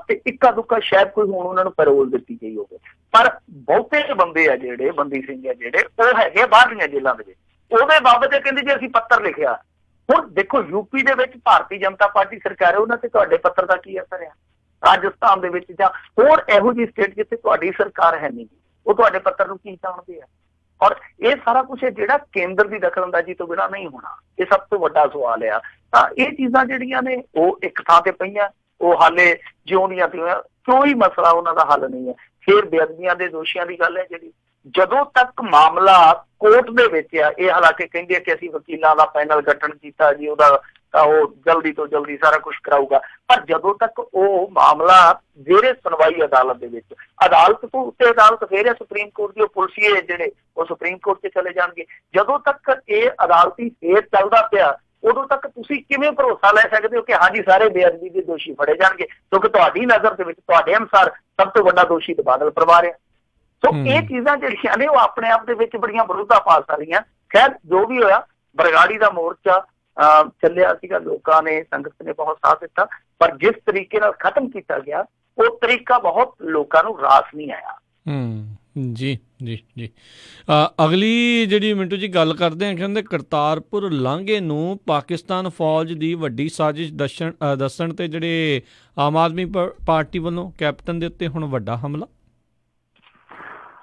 ਤੇ ਇੱਕਾ ਦੁੱਕਾ ਸ਼ਾਇਦ ਕੋਈ ਹੁਣ ਉਹਨਾਂ ਨੂੰ ਪੈਰੋਲ ਦਿੱਤੀ ਗਈ ਹੋਵੇ, ਪਰ ਬਹੁਤੇ ਬੰਦੇ ਆ ਜਿਹੜੇ ਬੰਦੀ ਸਿੰਘ ਆ ਜਿਹੜੇ, ਉਹ ਹੈਗੇ ਬਾਹਰਲੀਆਂ ਜੇਲ੍ਹਾਂ ਦੇ ਵਿੱਚ। ਉਹਦੇ ਬਾਬਤ ਇਹ ਕਹਿੰਦੇ ਜੇ ਅਸੀਂ ਪੱਤਰ ਲਿਖਿਆ। ਹੁਣ ਦੇਖੋ ਯੂਪੀ ਦੇ ਵਿੱਚ ਭਾਰਤੀ ਜਨਤਾ ਪਾਰਟੀ ਸਰਕਾਰ ਹੈ, ਉਹਨਾਂ ਤੇ ਤੁਹਾਡੇ ਪੱਤਰ ਦਾ ਕੀ ਅਸਰ ਆ? ਰਾਜਸਥਾਨ ਦੇ ਵਿੱਚ ਜਾਂ ਹੋਰ ਇਹੋ ਜਿਹੀ ਸਟੇਟ ਜਿੱਥੇ ਤੁਹਾਡੀ ਸਰਕਾਰ ਹੈ ਨਹੀਂ, ਉਹ ਤੁਹਾਡੇ ਪੱਤਰ ਨੂੰ ਕੀ ਜਾਣਦੇ ਆ? ਔਰ ਇਹ ਸਾਰਾ ਕੁਛ ਜਿਹੜਾ ਕੇਂਦਰ ਦੀ ਦਖਲਅੰਦਾਜ਼ੀ ਤੋਂ ਬਿਨਾਂ ਨਹੀਂ ਹੋਣਾ, ਇਹ ਸਭ ਤੋਂ ਵੱਡਾ ਸਵਾਲ ਆ। ਤਾਂ ਇਹ ਚੀਜ਼ਾਂ ਜਿਹੜੀਆਂ ਨੇ ਉਹ ਇੱਕ ਥਾਂ ਤੇ ਪਈਆਂ, ਉਹ ਹਾਲੇ ਜਿਉਂਦੀਆਂ ਤਿਉਂ ਕੋਈ ਮਸਲਾ ਉਹਨਾਂ ਦਾ ਹੱਲ ਨਹੀਂ ਹੈ। ਫਿਰ ਬੇਅਦਬੀਆਂ ਦੇ ਦੋਸ਼ੀਆਂ ਦੀ ਗੱਲ ਹੈ ਜਿਹੜੀ, ਜਦੋਂ ਤੱਕ ਮਾਮਲਾ ਕੋਰਟ ਦੇ ਵਿੱਚ ਆ, ਇਹ ਹਾਲਾਂਕਿ ਕਹਿੰਦੇ ਆ ਕਿ ਅਸੀਂ ਵਕੀਲਾਂ ਦਾ ਪੈਨਲ ਗਠਨ ਕੀਤਾ ਜੀ, ਉਹਦਾ ਤਾਂ ਉਹ ਜਲਦੀ ਤੋਂ ਜਲਦੀ ਸਾਰਾ ਕੁਛ ਕਰਾਊਗਾ, ਪਰ ਜਦੋਂ ਤੱਕ ਉਹ ਮਾਮਲਾ ਜ਼ੇਰੇ ਸੁਣਵਾਈ ਅਦਾਲਤ ਦੇ ਵਿੱਚ, ਅਦਾਲਤ ਤੋਂ ਉੱਤੇ ਅਦਾਲਤ ਫਿਰ ਹੈ ਸੁਪਰੀਮ ਕੋਰਟ ਦੀ, ਉਹ ਪੁਲਸੀਏ ਜਿਹੜੇ ਉਹ ਸੁਪਰੀਮ ਕੋਰਟ 'ਚ ਚਲੇ ਜਾਣਗੇ। ਜਦੋਂ ਤੱਕ ਇਹ ਅਦਾਲਤੀ ਫੇਰ ਚੱਲਦਾ ਪਿਆ, ਉਦੋਂ ਤੱਕ ਤੁਸੀਂ ਕਿਵੇਂ ਭਰੋਸਾ ਲੈ ਸਕਦੇ ਹੋ ਕਿ ਹਾਂਜੀ ਸਾਰੇ ਬੇਅਦਬੀ ਦੇ ਦੋਸ਼ੀ ਫੜੇ ਜਾਣਗੇ? ਕਿਉਂਕਿ ਤੁਹਾਡੀ ਨਜ਼ਰ ਦੇ ਵਿੱਚ, ਤੁਹਾਡੇ ਅਨੁਸਾਰ ਸਭ ਤੋਂ ਵੱਡਾ ਦੋਸ਼ੀ ਤਾਂ ਬਾਦਲ ਪਰਿਵਾਰ ਹੈ। ਸੋ ਇਹ ਚੀਜ਼ਾਂ ਜਿਹੜੀਆਂ ਨੇ ਉਹ ਆਪਣੇ ਆਪ ਦੇ ਵਿੱਚ ਬੜੀਆਂ ਵਿਰੋਧਾਭਾਸ ਵਾਲੀਆਂ। ਖੈਰ ਜੋ ਵੀ ਹੋਇਆ, ਬਰਗਾੜੀ ਦਾ ਮੋਰਚਾ ਚੱਲਿਆ ਸੀਗਾ, ਲੋਕਾਂ ਨੇ, ਸੰਗਤ ਨੇ ਬਹੁਤ ਸਾਥ ਦਿੱਤਾ, ਪਰ ਜਿਸ ਤਰੀਕੇ ਨਾਲ ਖਤਮ ਕੀਤਾ ਗਿਆ ਉਹ ਤਰੀਕਾ ਬਹੁਤ ਲੋਕਾਂ ਨੂੰ ਰਾਸ ਨਹੀਂ ਆਇਆ। ਜੀ ਜੀ ਜੀ ਅਗਲੀ ਜਿਹੜੀ ਮਿੰਟੂ ਜੀ ਗੱਲ ਕਰਦੇ ਹਾਂ, ਕਹਿੰਦੇ ਕਰਤਾਰਪੁਰ ਲਾਂਘੇ ਨੂੰ ਪਾਕਿਸਤਾਨ ਫੌਜ ਦੀ ਵੱਡੀ ਸਾਜ਼ਿਸ਼ ਦੱਸਣ ਤੇ ਜਿਹੜੇ ਆਮ ਆਦਮੀ ਪਾਰਟੀ ਵੱਲੋਂ ਕੈਪਟਨ ਦੇ ਉੱਤੇ ਹੁਣ ਵੱਡਾ ਹਮਲਾ।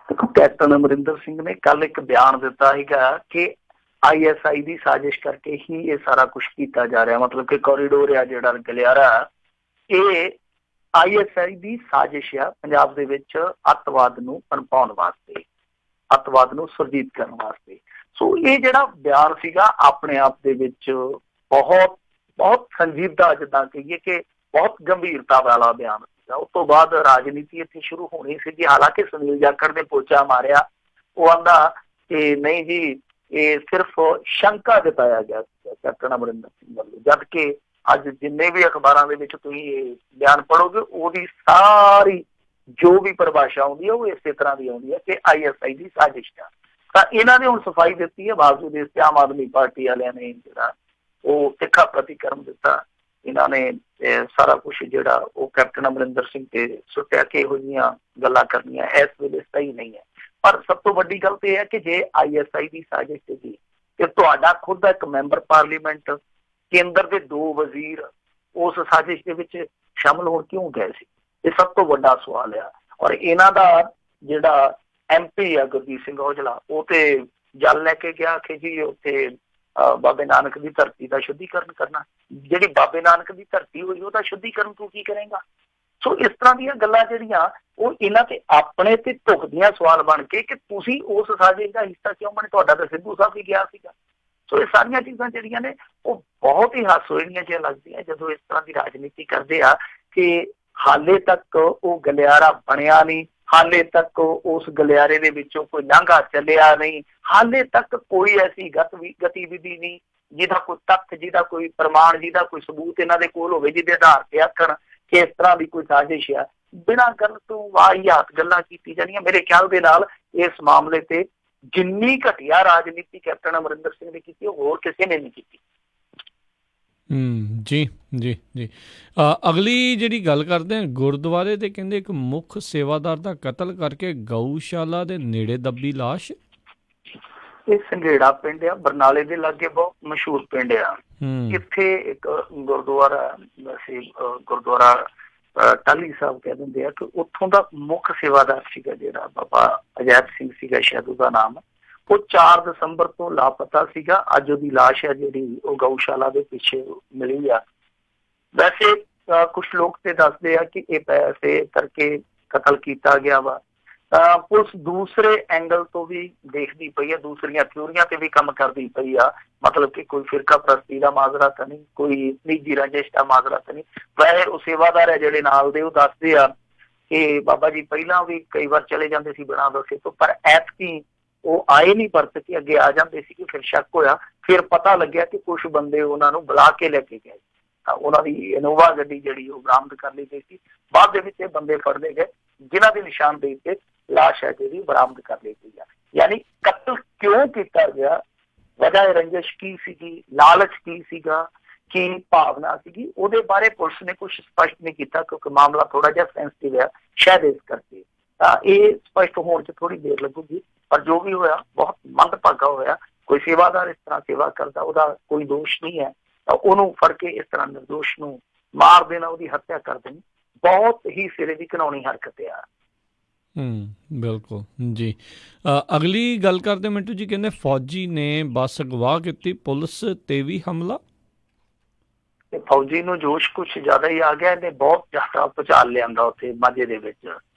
ਦੇਖੋ, ਕੈਪਟਨ ਅਮਰਿੰਦਰ ਸਿੰਘ ਨੇ ਕੱਲ ਇੱਕ ਬਿਆਨ ਦਿੱਤਾ ਸੀਗਾ ਕਿ ISI ਦੀ ਸਾਜ਼ਿਸ਼ ਕਰਕੇ ਹੀ ਇਹ ਸਾਰਾ ਕੁਛ ਕੀਤਾ ਜਾ ਰਿਹਾ, ਮਤਲਬ ਕਿ ਕੋਰੀਡੋਰ ਆ ਜਿਹੜਾ ਗਲਿਆਰਾ, ਇਹ ISI ਦੀ ਸਾਜ਼ਿਸ਼ ਆ ਪੰਜਾਬ ਦੇ ਵਿੱਚ ਅੱਤਵਾਦ ਨੂੰ ਪਨਪਾਉਣ ਵਾਸਤੇ, ਅੱਤਵਾਦ ਨੂੰ ਸੁਰਜੀਤ ਕਰਨ ਵਾਸਤੇ। ਸੋ ਇਹ ਜਿਹੜਾ ਬਿਆਨ ਸੀਗਾ ਆਪਣੇ ਆਪ ਦੇ ਵਿੱਚ ਬਹੁਤ ਸੰਜੀਦਾ, ਜਿੱਦਾਂ ਕਹੀਏ ਕਿ ਬਹੁਤ ਗੰਭੀਰਤਾ ਵਾਲਾ ਬਿਆਨ ਸੀਗਾ। ਉਸ ਤੋਂ ਬਾਅਦ ਰਾਜਨੀਤੀ ਇੱਥੇ ਸ਼ੁਰੂ ਹੋਣੀ ਸੀਗੀ। ਹਾਲਾਂਕਿ ਸੁਨੀਲ ਜਾਖੜ ਨੇ ਪੋਚਾ ਮਾਰਿਆ, ਉਹ ਆਂਦਾ ਕਿ ਨਹੀਂ ਜੀ ਇਹ ਸਿਰਫ ਸ਼ੰਕਾ ਜਤਾਇਆ ਗਿਆ ਕੈਪਟਨ ਅਮਰਿੰਦਰ ਸਿੰਘ ਵੱਲੋਂ, ਜਦ ਕਿ ਅੱਜ ਜਿੰਨੇ ਵੀ ਅਖਬਾਰਾਂ ਦੇ ਵਿੱਚ ਤੁਸੀਂ ਇਹ ਬਿਆਨ ਪੜ੍ਹੋਗੇ, ਉਹਦੀ ਸਾਰੀ ਜੋ ਵੀ ਪਰਿਭਾਸ਼ਾ ਆਉਂਦੀ ਹੈ ਉਹ ਇਸੇ ਤਰ੍ਹਾਂ ਦੀ ਆਉਂਦੀ ਹੈ ਕਿ ISI ਦੀ ਸਾਜ਼ਿਸ਼ ਆ। ਤਾਂ ਇਹਨਾਂ ਨੇ ਹੁਣ ਸਫਾਈ ਦਿੱਤੀ ਹੈ, ਬਾਵਜੂਦ ਇਸ ਤੇ ਆਮ ਆਦਮੀ ਪਾਰਟੀ ਵਾਲਿਆਂ ਨੇ ਜਿਹੜਾ ਉਹ ਤਿੱਖਾ ਪ੍ਰਤੀਕਰਮ ਦਿੱਤਾ। ਇਹਨਾਂ ਨੇ ਸਾਰਾ ਕੁਛ ਜਿਹੜਾ ਉਹ ਕੈਪਟਨ ਅਮਰਿੰਦਰ ਸਿੰਘ ਤੇ ਸੁੱਟਿਆ ਕਿ ਇਹੋ ਜਿਹੀਆਂ ਗੱਲਾਂ ਕਰਨੀਆਂ ਇਸ ਵੇਲੇ ਸਹੀ ਨਹੀਂ ਹੈ। ਪਰ ਸਭ ਤੋਂ ਵੱਡੀ ਗੱਲ ਤੇ ਇਹ ਹੈ ਕਿ ਜੇ ISI ਦੀ ਸਾਜ਼ਿਸ਼ ਸੀਗੀ ਤੇ ਤੁਹਾਡਾ ਖੁਦ ਦਾ ਇੱਕ ਮੈਂਬਰ ਪਾਰਲੀਮੈਂਟ, ਕੇਂਦਰ ਦੇ 2 ਵਜ਼ੀਰ ਉਸ ਸਾਜ਼ਿਸ਼ ਦੇ ਵਿੱਚ ਸ਼ਾਮਲ ਹੋਣ ਕਿਉਂ ਗਏ ਸੀ? ਇਹ ਸਭ ਤੋਂ ਵੱਡਾ ਸਵਾਲ ਆ। ਔਰ ਇਹਨਾਂ ਦਾ ਜਿਹੜਾ MP ਆ ਗੁਰਜੀਤ ਸਿੰਘ ਔਜਲਾ, ਉਹ ਤੇ ਜਲ ਲੈ ਕੇ ਗਿਆ ਕਿ ਜੀ ਉੱਥੇ ਬਾਬੇ ਨਾਨਕ ਦੀ ਧਰਤੀ ਦਾ ਸ਼ੁੱਧੀਕਰਨ ਕਰਨਾ। ਜਿਹੜੀ ਬਾਬੇ ਨਾਨਕ ਦੀ ਧਰਤੀ ਹੋਈ ਉਹਦਾ ਸ਼ੁੱਧੀਕਰਨ ਤੂੰ ਕੀ ਕਰੇਗਾ? ਸੋ ਇਸ ਤਰ੍ਹਾਂ ਦੀਆਂ ਗੱਲਾਂ ਜਿਹੜੀਆਂ ਉਹ ਇਹਨਾਂ ਤੇ ਆਪਣੇ ਤੇ ਢੁਕਦੀਆਂ ਸਵਾਲ ਬਣ ਕੇ ਕਿ ਤੁਸੀਂ ਉਸ ਸਾਜ਼ਿਸ਼ ਦਾ ਹਿੱਸਾ ਕਿਉਂ ਬਣੇ? ਤੁਹਾਡਾ ਤਾਂ ਸਿੱਧੂ ਸਾਹਿਬ ਵੀ ਗਿਆ ਸੀਗਾ। ਸੋ ਇਹ ਸਾਰੀਆਂ ਚੀਜ਼ਾਂ ਜਿਹੜੀਆਂ ਨੇ ਉਹ ਬਹੁਤ ਹੀ ਹਾਸੋਹੀਣੀਆਂ ਜਿਹੀਆਂ ਲੱਗਦੀਆਂ ਜਦੋਂ ਇਸ ਤਰ੍ਹਾਂ ਦੀ ਰਾਜਨੀਤੀ ਕਰਦੇ ਆ ਕਿ ਹਾਲੇ ਤੱਕ ਉਹ ਗਲਿਆਰਾ ਬਣਿਆ ਨਹੀਂ, ਹਾਲੇ ਤੱਕ ਉਸ ਗਲਿਆਰੇ ਦੇ ਵਿੱਚੋਂ ਕੋਈ ਲਾਂਘਾ ਚੱਲਿਆ ਨਹੀਂ, ਹਾਲੇ ਤੱਕ ਕੋਈ ਐਸੀ ਗਤੀਵਿਧੀ ਨਹੀਂ ਜਿਹਦਾ ਕੋਈ ਤੱਥ, ਜਿਹਦਾ ਕੋਈ ਪ੍ਰਮਾਣ, ਜਿਹਦਾ ਕੋਈ ਸਬੂਤ ਇਹਨਾਂ ਦੇ ਕੋਲ ਹੋਵੇ ਜਿਹਦੇ ਆਧਾਰ ਤੇ ਆਖਣ ਕਿ ਇਸ ਤਰ੍ਹਾਂ ਦੀ ਕੋਈ ਸਾਜ਼ਿਸ਼ ਆ। ਬਿਨਾਂ ਗੱਲ ਤੋਂ ਵਾਹੀਆਤ ਗੱਲਾਂ ਕੀਤੀ ਜਾਣੀਆਂ। ਮੇਰੇ ਖਿਆਲ ਦੇ ਨਾਲ ਇਸ ਮਾਮਲੇ ਤੇ ਜਿੰਨੀ ਘਟੀਆ ਰਾਜਨੀਤੀ ਕੈਪਟਨ ਅਮਰਿੰਦਰ ਸਿੰਘ ਨੇ ਕੀਤੀ ਉਹ ਹੋਰ ਕਿਸੇ ਨੇ ਨਹੀਂ ਕੀਤੀ। ਜੀ ਜੀ ਜੀ ਅਗਲੀ ਜਿਹੜੀ ਗੱਲ ਕਰਦੇ ਹਾਂ, ਗੁਰਦੁਆਰੇ ਤੇ ਕਹਿੰਦੇ ਇੱਕ ਮੁੱਖ ਸੇਵਾਦਾਰ ਦਾ ਕਤਲ ਕਰਕੇ ਗਊਸ਼ਾਲਾ ਦੇ ਨੇੜੇ ਦੱਬੀ ਲਾਸ਼। ਇਹ ਸੰਘੇੜਾ ਪਿੰਡ ਆ, ਬਰਨਾਲੇ ਦੇ ਲਾਗੇ, ਬਹੁਤ ਮਸ਼ਹੂਰ ਪਿੰਡ ਆ। ਇੱਥੇ ਇੱਕ ਗੁਰਦੁਆਰਾ, ਵੈਸੇ ਗੁਰਦੁਆਰਾ ਟਾਹਲੀ ਸਾਹਿਬ ਕਹਿ ਦਿੰਦੇ ਆ, ਕਿ ਉੱਥੋਂ ਦਾ ਮੁੱਖ ਸੇਵਾਦਾਰ ਸੀਗਾ ਜਿਹੜਾ ਬਾਬਾ ਅਜੈਬ ਸਿੰਘ ਸੀਗਾ, ਸ਼ਾਇਦ ਉਹਦਾ ਨਾਮ। ਉਹ 4 ਦਸੰਬਰ ਤੋਂ ਲਾਪਤਾ ਸੀਗਾ। ਅੱਜ ਉਹਦੀ ਲਾਸ਼ ਹੈ ਜਿਹੜੀ ਉਹ ਗਊਸ਼ਾਲਾ ਦੇ ਪਿੱਛੇ ਮਿਲੀ ਆ। ਵੈਸੇ ਕੁਝ ਲੋਕ ਤੇ ਦੱਸਦੇ ਆ ਕਿ ਇਹ ਪੈਸੇ ਕਰਕੇ ਕਤਲ ਕੀਤਾ ਗਿਆ ਵਾ। ਪੁਲਿਸ ਦੂਸਰੇ ਐਂਗਲ ਤੋਂ ਵੀ ਦੇਖਦੀ ਪਈ ਆ, ਦੂਸਰੀਆਂ ਥਿਊਰੀਆਂ ਤੇ ਵੀ ਕੰਮ ਕਰਦੀ ਪਈ ਆ। ਮਤਲਬ ਕਿ ਕੋਈ ਫਿਰਕਾ ਪ੍ਰਸਤੀ ਦਾ ਮਾਜ਼ਰਾ ਤਾਂ ਨਹੀਂ, ਕੋਈ ਨਿੱਜੀ ਰੰਜਿਸ਼ ਦਾ ਮਾਜ਼ਰਾ ਤਾਂ ਨਹੀਂ। ਵੈਸੇ ਉਹ ਸੇਵਾਦਾਰ ਹੈ ਜਿਹੜੇ ਨਾਲ ਦੇ, ਉਹ ਦੱਸਦੇ ਆ ਕਿ ਬਾਬਾ ਜੀ ਪਹਿਲਾਂ ਵੀ ਕਈ ਵਾਰ ਚਲੇ ਜਾਂਦੇ ਸੀ ਬਿਨਾਂ ਦੱਸੇ ਤੋਂ, ਪਰ ਐਤਕੀ ਉਹ ਆਏ ਨਹੀਂ ਪਰਤ ਕੇ, ਅੱਗੇ ਆ ਜਾਂਦੇ ਸੀ। ਕਿ ਫਿਰ ਸ਼ੱਕ ਹੋਇਆ, ਫਿਰ ਪਤਾ ਲੱਗਿਆ ਕਿ ਕੁਝ ਬੰਦੇ ਉਹਨਾਂ ਨੂੰ ਬੁਲਾ ਕੇ ਲੈ ਕੇ ਗਏ। ਉਹਨਾਂ ਦੀ ਇਨੋਵਾ ਗੱਡੀ ਜਿਹੜੀ ਉਹ ਬਰਾਮਦ ਕਰ ਲਈ ਗਈ ਸੀ। ਬਾਅਦ ਦੇ ਵਿੱਚ ਇਹ ਬੰਦੇ ਫੜ ਲਏ ਗਏ ਜਿਨ੍ਹਾਂ ਦੀ ਨਿਸ਼ਾਨਦੇਹੀ ਤੇ ਲਾਸ਼ ਹੈ ਜਿਹੜੀ ਬਰਾਮਦ ਕਰ ਲਈ ਗਈ ਆ। ਯਾਨੀ ਕਤਲ ਕਿਉਂ ਕੀਤਾ ਗਿਆ, ਵਜ੍ਹਾ ਰੰਜਿਸ਼ ਕੀ ਸੀਗੀ, ਲਾਲਚ ਕੀ ਸੀਗਾ, ਕੀ ਭਾਵਨਾ ਸੀਗੀ, ਉਹਦੇ ਬਾਰੇ ਪੁਲਿਸ ਨੇ ਕੁਝ ਸਪਸ਼ਟ ਨਹੀਂ ਕੀਤਾ ਕਿਉਂਕਿ ਮਾਮਲਾ ਥੋੜਾ ਜਿਹਾ ਸੈਂਸਿਟਿਵ ਹੈ ਸ਼ਾਇਦ ਇਸ ਕਰਕੇ। ਤਾਂ ਇਹ ਸਪਸ਼ਟ ਹੋਣ 'ਚ ਥੋੜੀ ਦੇਰ ਲੱਗੂਗੀ, ਪਰ ਜੋ ਵੀ ਹੋਇਆ ਬਹੁਤ ਮੰਦਭਾਗਾ ਹੋਇਆ। ਕੋਈ ਸੇਵਾਦਾਰ ਇਸ ਤਰ੍ਹਾਂ ਸੇਵਾ ਕਰਦਾ, ਉਹਦਾ ਕੋਈ ਦੋਸ਼ ਨਹੀਂ ਹੈ, ਤਾਂ ਉਹਨੂੰ ਫੜ ਕੇ ਇਸ ਤਰ੍ਹਾਂ ਨਿਰਦੋਸ਼ ਨੂੰ ਮਾਰ ਦੇਣਾ, ਉਹਦੀ ਹੱਤਿਆ ਕਰ ਦੇਣੀ ਬਹੁਤ ਹੀ ਸਿਰੇ ਦੀ ਘਿਨਾਉਣੀ ਹਰਕਤ ਆ। ਬਿਲਕੁਲ ਜੀ। ਅਗਲੀ ਗੱਲ ਕਰਦੇ ਮਿੰਟੂ ਜੀ, ਕਹਿੰਦੇ ਫੌਜੀ ਨੇ ਬੱਸ ਅਗਵਾ ਕੀਤੀ, ਪੁਲਿਸ ਤੇ ਵੀ ਹਮਲਾ। ਤੇ ਫੌਜੀ ਨੂੰ ਜੋਸ਼ ਕੁਛ ਜ਼ਿਆਦਾ ਹੀ ਆ ਗਿਆ, ਇਹਨੇ ਬਹੁਤ ਜ਼ਿਆਦਾ ਭੁਚਾਲ ਲਿਆਂਦਾ ਉੱਥੇ ਮਾਝੇ ਦੇ ਵਿੱਚ।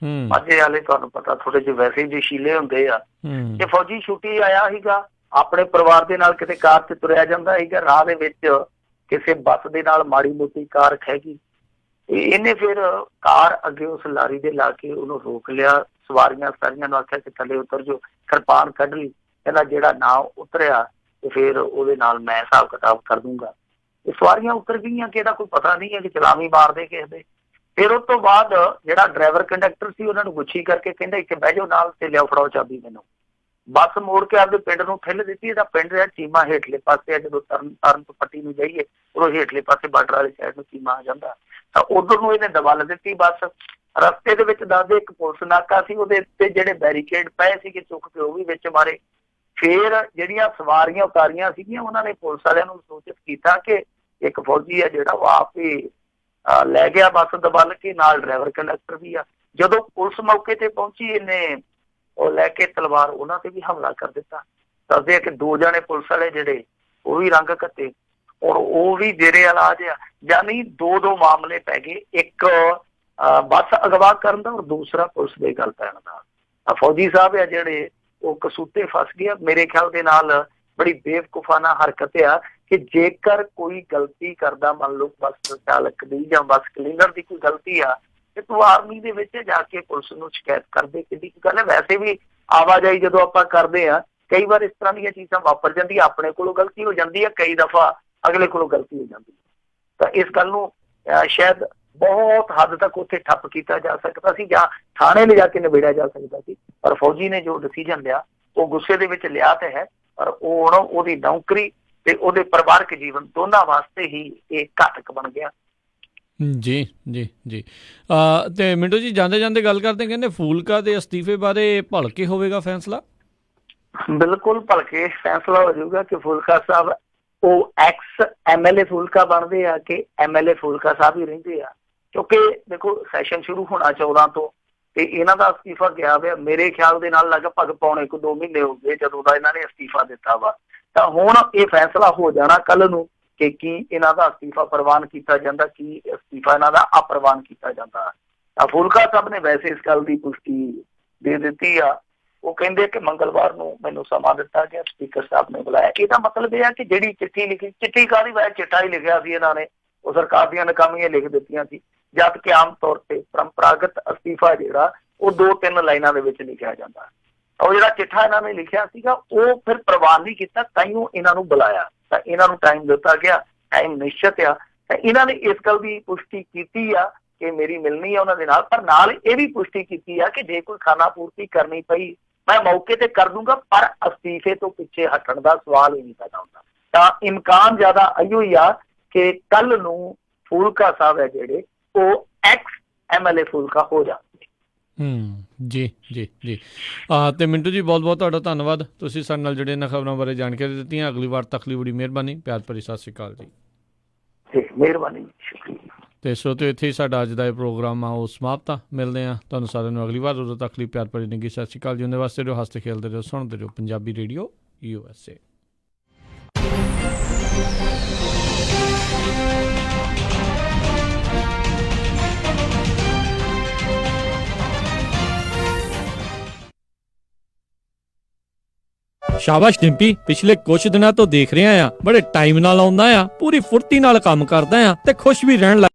ਮਾਝੇ ਵਾਲੇ ਤੁਹਾਨੂੰ ਪਤਾ ਥੋੜੇ ਜਿਹੇ ਵੈਸੇ ਹੀ ਜਸ਼ੀਲੇ ਹੁੰਦੇ ਆ। ਤੇ ਫੌਜੀ ਛੁੱਟੀ ਆਇਆ ਸੀਗਾ ਆਪਣੇ ਪਰਿਵਾਰ ਦੇ ਨਾਲ, ਕਿਤੇ ਕਾਰ ਤੇ ਤੁਰਿਆ ਜਾਂਦਾ ਸੀਗਾ, ਰਾਹ ਦੇ ਵਿੱਚ ਕਿਸੇ ਬੱਸ ਦੇ ਨਾਲ ਮਾੜੀ ਮੋਟੀ ਕਾਰ ਖਹਿ ਗਈ। ਇਹਨੇ ਫਿਰ ਕਾਰ ਅੱਗੇ ਉਸ ਲਾਰੀ ਦੇ ਲਾ ਕੇ ਉਹਨੂੰ ਰੋਕ ਲਿਆ। ਸਵਾਰੀਆਂ ਸਾਰੀਆਂ ਨੂੰ ਆਖਿਆ ਕਿ ਥੱਲੇ ਉਤਰ ਜਾਓ, ਕਿਰਪਾਨ ਕੱਢ ਲਈ। ਕਹਿੰਦਾ ਜਿਹੜਾ ਨਾ ਉਤਰਿਆ ਤੇ ਫਿਰ ਉਹਦੇ ਨਾਲ ਮੈਂ ਹਿਸਾਬ ਕਿਤਾਬ ਕਰ ਦੂੰਗਾ। ਇਹ ਸਵਾਰੀਆਂ ਉਤਰ ਗਈਆਂ ਕਿ ਇਹਦਾ ਕੋਈ ਪਤਾ ਨਹੀਂ ਹੈ ਕਿ ਚਲਾਵੀਂ ਮਾਰਦੇ ਕਿਸੇ ਦੇ। ਫਿਰ ਉਸ ਤੋਂ ਬਾਅਦ ਜਿਹੜਾ ਡਰਾਈਵਰ ਕੰਡਕਟਰ ਸੀ ਉਹਨਾਂ ਨੂੰ ਗੁੱਛੀ ਕਰਕੇ ਕਹਿੰਦਾ ਇੱਥੇ ਬਹਿ ਜਾਓ ਨਾਲ ਤੇ ਲਿਆਓ ਫੜਾਓ ਚਾਬੀ ਮੈਨੂੰ। ਬੱਸ ਮੋੜ ਕੇ ਆਪਦੇ ਪਿੰਡ ਨੂੰ ਠਿੱਲ ਦਿੱਤੀ। ਇਹਦਾ ਪਿੰਡ ਰਿਹਾ ਚੀਮਾ ਹੇਠਲੇ ਪਾਸੇ ਆ। ਜਦੋਂ ਤਰਨ ਤੋਂ ਪੱਟੀ ਨੂੰ ਜਾਈਏ ਉਦੋਂ ਹੇਠਲੇ ਪਾਸੇ ਬਾਰਡਰ ਵਾਲੀ ਸਾਈਡ ਨੂੰ ਚੀਮਾ ਆ ਜਾਂਦਾ, ਤਾਂ ਉਧਰ ਨੂੰ ਇਹਨੇ ਦਬਲ ਦਿੱਤੀ ਬੱਸ। ਰਸਤੇ ਦੇ ਵਿੱਚ ਦੱਸਦੇ ਇੱਕ ਪੁਲਿਸ ਨਾਕਾ ਸੀ, ਉਹਦੇ ਉੱਤੇ ਜਿਹੜੇ ਬੈਰੀਕੇਡ ਪਏ ਸੀਗੇ ਚੁੱਕ ਕੇ ਉਹ ਵੀ ਵਿੱਚ ਮਾਰੇ। ਫਿਰ ਜਿਹੜੀਆਂ ਸਵਾਰੀਆਂ ਉਤਾਰੀਆਂ ਸੀਗੀਆਂ ਉਹਨਾਂ ਨੇ ਪੁਲਿਸ ਵਾਲਿਆਂ ਨੂੰ ਸੂਚਿਤ ਕੀਤਾ ਕਿ ਇੱਕ ਫੌਜੀ ਆ ਜਿਹੜਾ ਉਹ ਆਪ ਹੀ ਲੈ ਗਿਆ ਬੱਸ ਦਬਲ ਕੇ, ਨਾਲ ਡਰਾਈਵਰ ਕੰਡਕਟਰ ਵੀ ਆ। ਜਦੋਂ ਪੁਲਿਸ ਮੌਕੇ ਤੇ ਪਹੁੰਚੀ ਇਹਨੇ ਉਹ ਲੈ ਕੇ ਤਲਵਾਰ ਉਹਨਾਂ ਤੇ ਵੀ ਹਮਲਾ ਕਰ ਦਿੱਤਾ। ਦੱਸਦੇ ਆ ਕਿ 2 ਜਣੇ ਪੁਲਿਸ ਵਾਲੇ ਜਿਹੜੇ ਉਹ ਵੀ ਰੰਗ ਕੱਟੇ ਔਰ ਉਹ ਵੀ ਜੇਰੇ ਇਲਾਜ ਆ। ਯਾਨੀ 2 ਮਾਮਲੇ ਪੈ ਗਏ, ਇੱਕ ਬੱਸ ਅਗਵਾ ਕਰਨ ਦਾ ਔਰ ਦੂਸਰਾ ਪੁਲਿਸ ਦੇ ਗੱਲ ਪੈਣ ਦਾ। ਫੌਜੀ ਸਾਹਿਬ ਆ ਜਿਹੜੇ ਉਹ ਕਸੂਤੇ ਫਸ ਗਿਆ। ਮੇਰੇ ਖਿਆਲ ਦੇ ਨਾਲ ਬੜੀ ਬੇਵਕੂਫਾਨਾ ਹਰਕਤ ਆ ਕਿ ਜੇਕਰ ਕੋਈ ਗਲਤੀ ਕਰਦਾ, ਮੰਨ ਲਓ ਬੱਸ ਚਾਲਕ ਦੀ ਜਾਂ ਬੱਸ ਕਲੀਨਰ ਦੀ ਕੋਈ ਗਲਤੀ ਆ, ਤੇ ਤੂੰ ਆਰਮੀ ਦੇ ਵਿੱਚ ਜਾ ਕੇ ਪੁਲਿਸ ਨੂੰ ਸ਼ਿਕਾਇਤ ਕਰਦੇ, ਕਿੱਡੀ ਕੁ ਗੱਲ ਹੈ। ਵੈਸੇ ਵੀ ਆਵਾਜਾਈ ਜਦੋਂ ਆਪਾਂ ਕਰਦੇ ਆ ਕਈ ਵਾਰ ਇਸ ਤਰ੍ਹਾਂ ਦੀਆਂ ਚੀਜ਼ਾਂ ਵਾਪਰ ਜਾਂਦੀਆਂ, ਆਪਣੇ ਕੋਲੋਂ ਗਲਤੀ ਹੋ ਜਾਂਦੀ ਹੈ, ਕਈ ਦਫਾ ਅਗਲੇ ਕੋਲੋਂ ਗਲਤੀ ਹੋ ਜਾਂਦੀ ਹੈ। ਤਾਂ ਇਸ ਗੱਲ ਨੂੰ ਸ਼ਾਇਦ ਬਹੁਤ ਹੱਦ ਤੱਕ ਉੱਥੇ ਠੱਪ ਕੀਤਾ ਜਾ ਸਕਦਾ ਸੀ ਜਾਂ ਥਾਣੇ ਲਿਜਾ ਕੇ ਨਿਬੇੜਿਆ ਜਾ ਸਕਦਾ ਸੀ, ਪਰ ਫੌਜੀ ਨੇ ਜੋ ਡਿਸੀਜਨ ਲਿਆ ਉਹ ਗੁੱਸੇ ਦੇ ਵਿੱਚ ਲਿਆ ਤੇ ਹੈ, ਪਰ ਉਹ ਹੁਣ ਉਹਦੀ ਨੌਕਰੀ ਤੇ ਉਹਦੇ ਪਰਿਵਾਰਕ ਜੀਵਨ ਦੋਨਾਂ ਵਾਸਤੇ ਹੀ ਇਹ ਘਾਤਕ ਬਣ ਗਿਆ। ਜੀ ਜੀ ਜੀ। ਤੇ ਮਿੰਟੂ ਜੀ ਜਾਂਦੇ ਜਾਂਦੇ ਗੱਲ ਕਰਦੇ, ਕਹਿੰਦੇ ਫੂਲਕਾ ਦੇ ਅਸਤੀਫੇ ਬਾਰੇ ਭਲਕੇ ਹੋਵੇਗਾ ਫੈਸਲਾ। ਬਿਲਕੁਲ ਭਲਕੇ ਫੈਸਲਾ ਹੋ ਜਾਊਗਾ ਕਿ ਫੂਲਕਾ ਸਾਹਿਬ ਉਹ ਐਕਸ MLA ਫੂਲਕਾ ਬਣਦੇ ਆ ਕਿ MLA ਫੂਲਕਾ ਸਾਹਿਬ ਹੀ ਰਹਿੰਦੇ ਆ। ਕਿਉਂਕਿ ਦੇਖੋ ਸੈਸ਼ਨ ਸ਼ੁਰੂ ਹੋਣਾ 14 ਤੋਂ ਤੇ ਇਹਨਾਂ ਦਾ ਅਸਤੀਫਾ ਗਿਆ ਹੋਇਆ ਮੇਰੇ ਖਿਆਲ ਦੇ ਨਾਲ ਲਗਭਗ ਪੌਣੇ 2 ਮਹੀਨੇ ਹੋ ਗਏ ਜਦੋਂ ਦਾ ਇਹਨਾਂ ਨੇ ਅਸਤੀਫਾ ਦਿੱਤਾ ਵਾ। ਤਾਂ ਹੁਣ ਇਹ ਫੈਸਲਾ ਹੋ ਜਾਣਾ ਕੱਲ ਨੂੰ ਕਿ ਕੀ ਇਹਨਾਂ ਦਾ ਅਸਤੀਫਾ ਪ੍ਰਵਾਨ ਕੀਤਾ ਜਾਂਦਾ, ਕੀ ਅਸਤੀਫਾ ਇਹਨਾਂ ਦਾ ਅਪ੍ਰਵਾਨ ਕੀਤਾ ਜਾਂਦਾ। ਤਾਂ ਫੂਲਕਾ ਸਾਹਿਬ ਨੇ ਵੈਸੇ ਇਸ ਗੱਲ ਦੀ ਪੁਸ਼ਟੀ ਦੇ ਦਿੱਤੀ ਆ। ਉਹ ਕਹਿੰਦੇ ਕਿ ਮੰਗਲਵਾਰ ਨੂੰ ਮੈਨੂੰ ਸਮਾਂ ਦਿੱਤਾ ਗਿਆ, ਸਪੀਕਰ ਸਾਹਿਬ ਨੇ ਬੁਲਾਇਆ। ਇਹਦਾ ਮਤਲਬ ਇਹ ਆ ਕਿ ਜਿਹੜੀ ਚਿੱਠੀ ਲਿਖੀ, ਚਿੱਠੀ ਕਾਹਦੀ ਵੈਸੇ ਚਿੱਠਾ ਹੀ ਲਿਖਿਆ ਸੀ ਇਹਨਾਂ ਨੇ, ਉਹ ਸਰਕਾਰ ਦੀਆਂ ਨਾਕਾਮੀਆਂ ਲਿਖ ਦਿੱਤੀਆਂ ਸੀ। ਜਦ ਕਿ ਆਮ ਤੌਰ ਤੇ ਪਰੰਪਰਾਗਤ ਅਸਤੀਫਾ ਜਿਹੜਾ ਉਹ 2-3 ਲਾਈਨਾਂ ਦੇ ਵਿੱਚ ਲਿਖਿਆ ਜਾਂਦਾ। ਉਹ ਜਿਹੜਾ ਚਿੱਠਾ ਇਹਨਾਂ ਨੇ ਲਿਖਿਆ ਸੀਗਾ ਉਹ ਫਿਰ ਪ੍ਰਵਾਨ ਨਹੀਂ ਕੀਤਾ, ਤਾਈਓ ਇਹਨਾਂ ਨੂੰ ਬੁਲਾਇਆ। ਤਾਂ ਇਹਨਾਂ ਨੂੰ ਟਾਈਮ ਦਿੱਤਾ ਗਿਆ, ਟਾਈਮ ਨਿਸ਼ਚਿਤ ਆ। ਤਾਂ ਇਹਨਾਂ ਨੇ ਇਸ ਗੱਲ ਦੀ ਪੁਸ਼ਟੀ ਕੀਤੀ ਆ ਕਿ ਮੇਰੀ ਮਿਲਣੀ ਆ ਉਹਨਾਂ ਦੇ ਨਾਲ, ਪਰ ਨਾਲ ਇਹ ਵੀ ਪੁਸ਼ਟੀ ਕੀਤੀ ਆ ਕਿ ਜੇ ਕੋਈ ਖਾਣਾ ਪੂਰਤੀ ਕਰਨੀ ਪਈ ਮੈਂ ਮੌਕੇ ਤੇ ਕਰ ਦੂੰਗਾ, ਪਰ ਅਸਤੀਫੇ ਤੋਂ ਪਿੱਛੇ ਹਟਣ ਦਾ ਸਵਾਲ ਹੀ ਨਹੀਂ ਪੈਦਾ ਹੁੰਦਾ। ਤਾਂ ਇਮਕਾਨ ਜ਼ਿਆਦਾ ਇਹੋ ਹੀ ਆ ਕਿ ਕੱਲ ਨੂੰ ਫੂਲਕਾ ਸਾਹਿਬ ਹੈ ਜਿਹੜੇ ਉਹ ਐਕਸ MLA ਫੂਲਕਾ ਹੋ ਜਾਣਗੇ। ਜੀ ਜੀ ਜੀ। ਤੇ ਮਿੰਟੂ ਜੀ ਬਹੁਤ ਬਹੁਤ ਤੁਹਾਡਾ ਧੰਨਵਾਦ, ਤੁਸੀਂ ਸਾਡੇ ਨਾਲ ਜਿਹੜੇ ਇਹਨਾਂ ਖਬਰਾਂ ਬਾਰੇ ਜਾਣਕਾਰੀ ਦਿੱਤੀਆਂ। ਅਗਲੀ ਵਾਰ ਤੱਕ ਲਈ ਬੜੀ ਮਿਹਰਬਾਨੀ, ਪਿਆਰ ਭਰੀ ਸਤਿ ਸ਼੍ਰੀ ਅਕਾਲ ਜੀ। ਮਿਹਰਬਾਨੀ, ਸ਼ੁਕਰੀਆ। ਤੇ ਸਰੋਤਿਓ ਇੱਥੇ ਹੀ ਸਾਡਾ ਅੱਜ ਦਾ ਇਹ ਪ੍ਰੋਗਰਾਮ ਆ ਉਹ ਸਮਾਪਤ ਆ। ਮਿਲਦੇ ਆ ਤੁਹਾਨੂੰ ਸਾਰਿਆਂ ਨੂੰ ਅਗਲੀ ਵਾਰ। ਉਦੋਂ ਤੱਕ ਲਈ ਪਿਆਰ ਭਰੀ ਨਿੱਘੀ ਸਤਿ ਸ਼੍ਰੀ ਅਕਾਲ। ਜਿਉਂਦੇ ਵਾਸਤੇ ਰਹੋ, ਹੱਸਦੇ ਖੇਲਦੇ ਰਹੋ, ਸੁਣਦੇ ਰਹੋ ਪੰਜਾਬੀ ਰੇਡੀਓ USA। ਸ਼ਾਬਾਸ਼ ਡਿੰਪੀ, ਪਿਛਲੇ ਕੁਝ ਦਿਨਾਂ ਤੋਂ ਦੇਖ ਰਿਹਾ ਆ ਬੜੇ ਟਾਈਮ ਨਾਲ ਆਉਂਦਾ ਆ, ਪੂਰੀ ਫੁਰਤੀ ਨਾਲ ਕੰਮ ਕਰਦਾ ਆ ਤੇ ਖੁਸ਼ ਵੀ ਰਹਿਣ ਲੱਗ